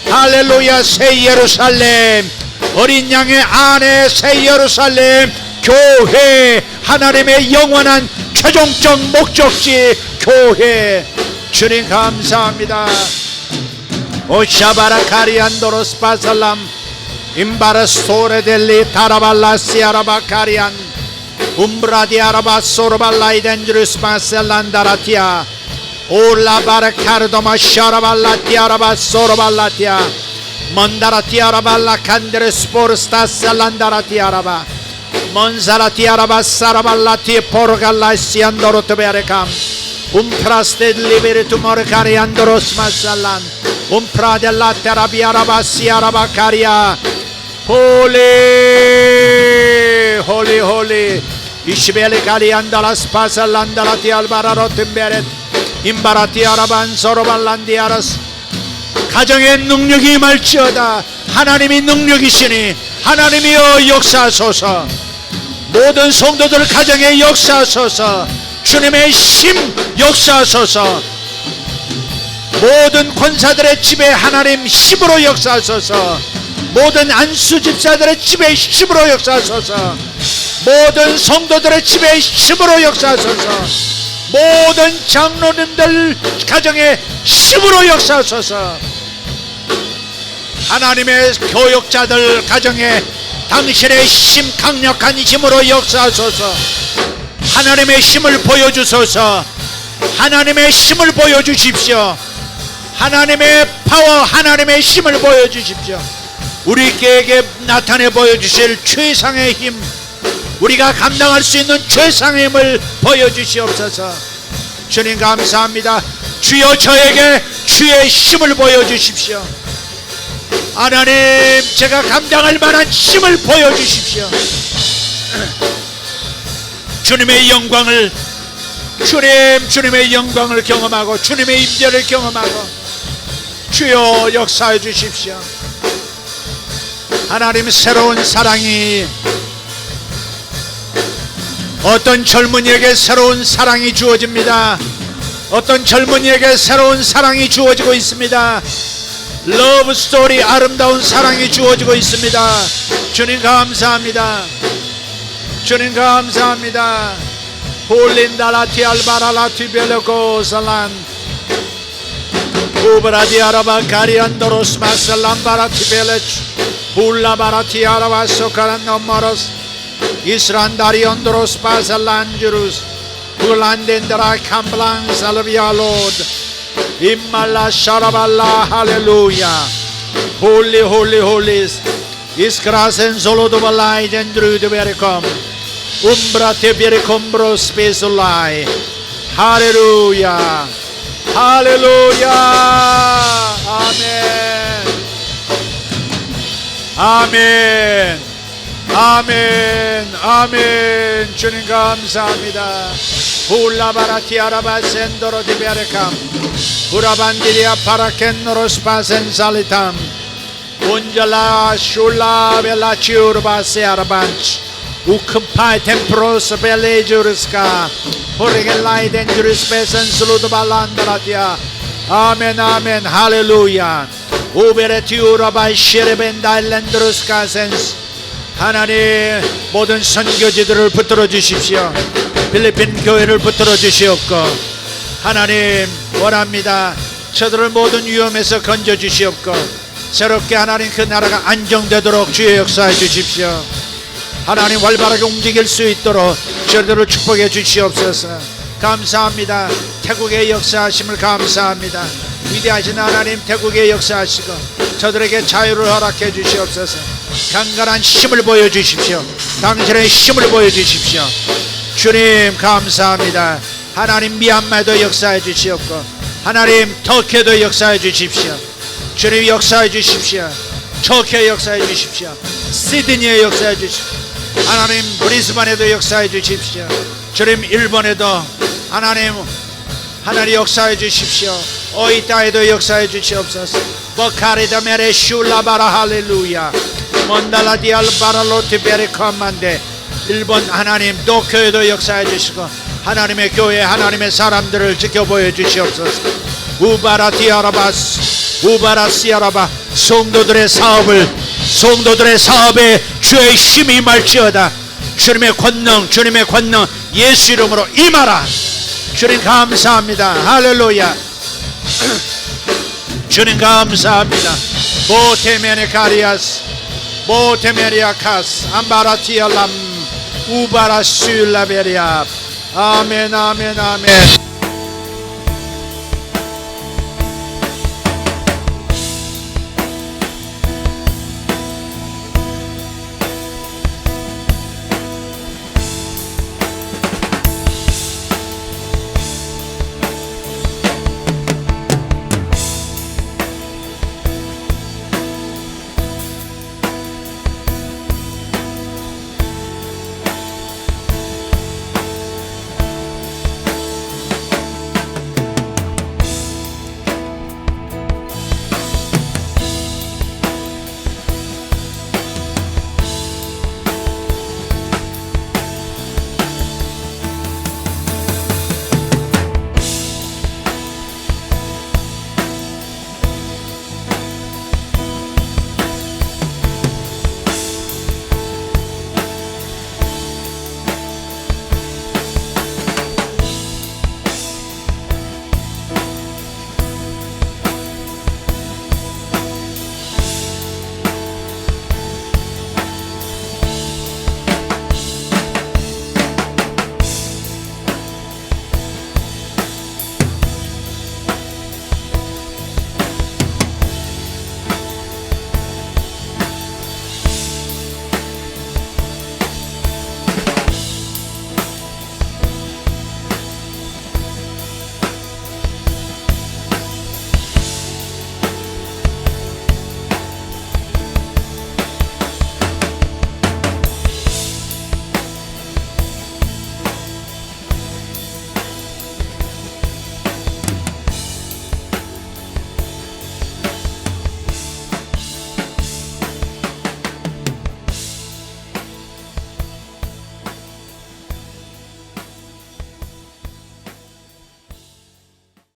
할렐루야 새 예루살렘 어린 양의 안에 새 예루살렘 교회 하나님의 영원한 최종적 목적지 교회 주님 감사합니다. 오샤바라 카리안도로스 바살람 임바라스토레 델리 타라발라시아라바 카리안 umbradiaraba sorbalaidenjurus masellandaratia ola barakardoma sharabalatiaraba sorballatia mandaratiaraba la candere sporsta sallandaratiaraba monzalatiaraba saraballati porgallasi andorotoberekam umpraste liberi tumorcari andoros masallan umpradella terabiaraba siaraba caria holy holy holy 이시벨리 가리안달라스 파살란달라티 알바라로팀베렛 임바라티 아라반 소로발란디아라스 가정의 능력이 임할지어다. 하나님이 능력이시니 하나님이여 역사하소서. 모든 성도들 가정에 역사하소서. 주님의 힘 역사하소서. 모든 권사들의 집에 하나님 힘으로 역사하소서. 모든 안수 집사들의 집에 힘으로 역사하소서. 모든 성도들의 집에 힘으로 역사하소서. 모든 장로님들 가정에 힘으로 역사하소서. 하나님의 교육자들 가정에 당신의 힘, 강력한 힘으로 역사하소서. 하나님의 힘을 보여주소서. 하나님의 힘을 보여주십시오. 하나님의 파워, 하나님의 힘을 보여주십시오. 우리에게 나타내 보여주실 최상의 힘, 우리가 감당할 수 있는 최상의 힘을 보여주시옵소서. 주님 감사합니다. 주여 저에게 주의 힘을 보여주십시오. 하나님, 제가 감당할 만한 힘을 보여주십시오. 주님의 영광을, 주님의 영광을 경험하고 주님의 임재를 경험하고 주여 역사해 주십시오. 하나님, 새로운 사랑이, 어떤 젊은이에게 새로운 사랑이 주어집니다. 어떤 젊은이에게 새로운 사랑이 주어지고 있습니다. 러브 스토리, 아름다운 사랑이 주어지고 있습니다. 주님 감사합니다. 주님 감사합니다. 홀린다라티 알바라라티 벨레고 살란 우브라디 아라바 가리안도로스 마살람바라티 벨레치 훌라바라티 아라바소 카란 노마로스 이스란다리 온도로스 바살란주루스 훌란덴드라 캄블란 살비아로드 임말라 샤라발라 할렐루야 홀리 홀리 홀리스 이스크라센 솔로도 발라이 젠드루드 베리컴 umbrate 베리컴브로 스페솔라이 할렐루야 할렐루야 아멘 아멘 아멘 아멘. 주님 감사합니다. 훌라바라티 아라바 센도로 디베르캄 우라반디리아 파라켄노로스 파센 살리탐 운절라 슐라 벨라 치우르바세 아라반치 우크파이 템프로스 벨레주르스카 호리겔라이 덴주르스 베센 슬루드 발란다라티아 아멘 아멘 할렐루야 우베레티우라바이 시레벤다일랜드루스카 센스. 하나님, 모든 선교지들을 붙들어 주십시오. 필리핀 교회를 붙들어 주시옵고 하나님 원합니다. 저들을 모든 위험에서 건져 주시옵고 새롭게 하나님 그 나라가 안정되도록 주의 역사해 주십시오. 하나님 활발하게 움직일 수 있도록 저들을 축복해 주시옵소서. 감사합니다. 태국의 역사하심을 감사합니다. 위대하신 하나님, 태국의 역사하시고 저들에게 자유를 허락해 주시옵소서. 강건한 힘을 보여주십시오. 당신의 힘을 보여주십시오. 주님 감사합니다. 하나님, 미얀마도 역사해 주시옵고 하나님 터키에도 역사해 주십시오. 주님 역사해 주십시오. 터키에 역사해 주십시오. 시드니에 역사해 주십시오. 하나님 브리스반에도 역사해 주십시오. 주님 일본에도 하나님 역사해 주십시오. 오이타에도 역사해 주시옵소서. 버카리다 메레 슐라바라 할렐루야 몬달라디알 바랄로티 베리컴만데 일본 하나님 도쿄에도 역사해 주시고 하나님의 교회 하나님의 사람들을 지켜보여 주시옵소서. 우바라티아라바스 우바라시아라바 성도들의 사업에 주의 힘이 말지어다. 주님의 권능 예수 이름으로 임하라. 주님 감사합니다. 할렐루야. 주님 감사합니다. 보테메네카리아스 보테메리아카스 암바라티알람 우바라슐라베리아 아멘 아멘 아멘.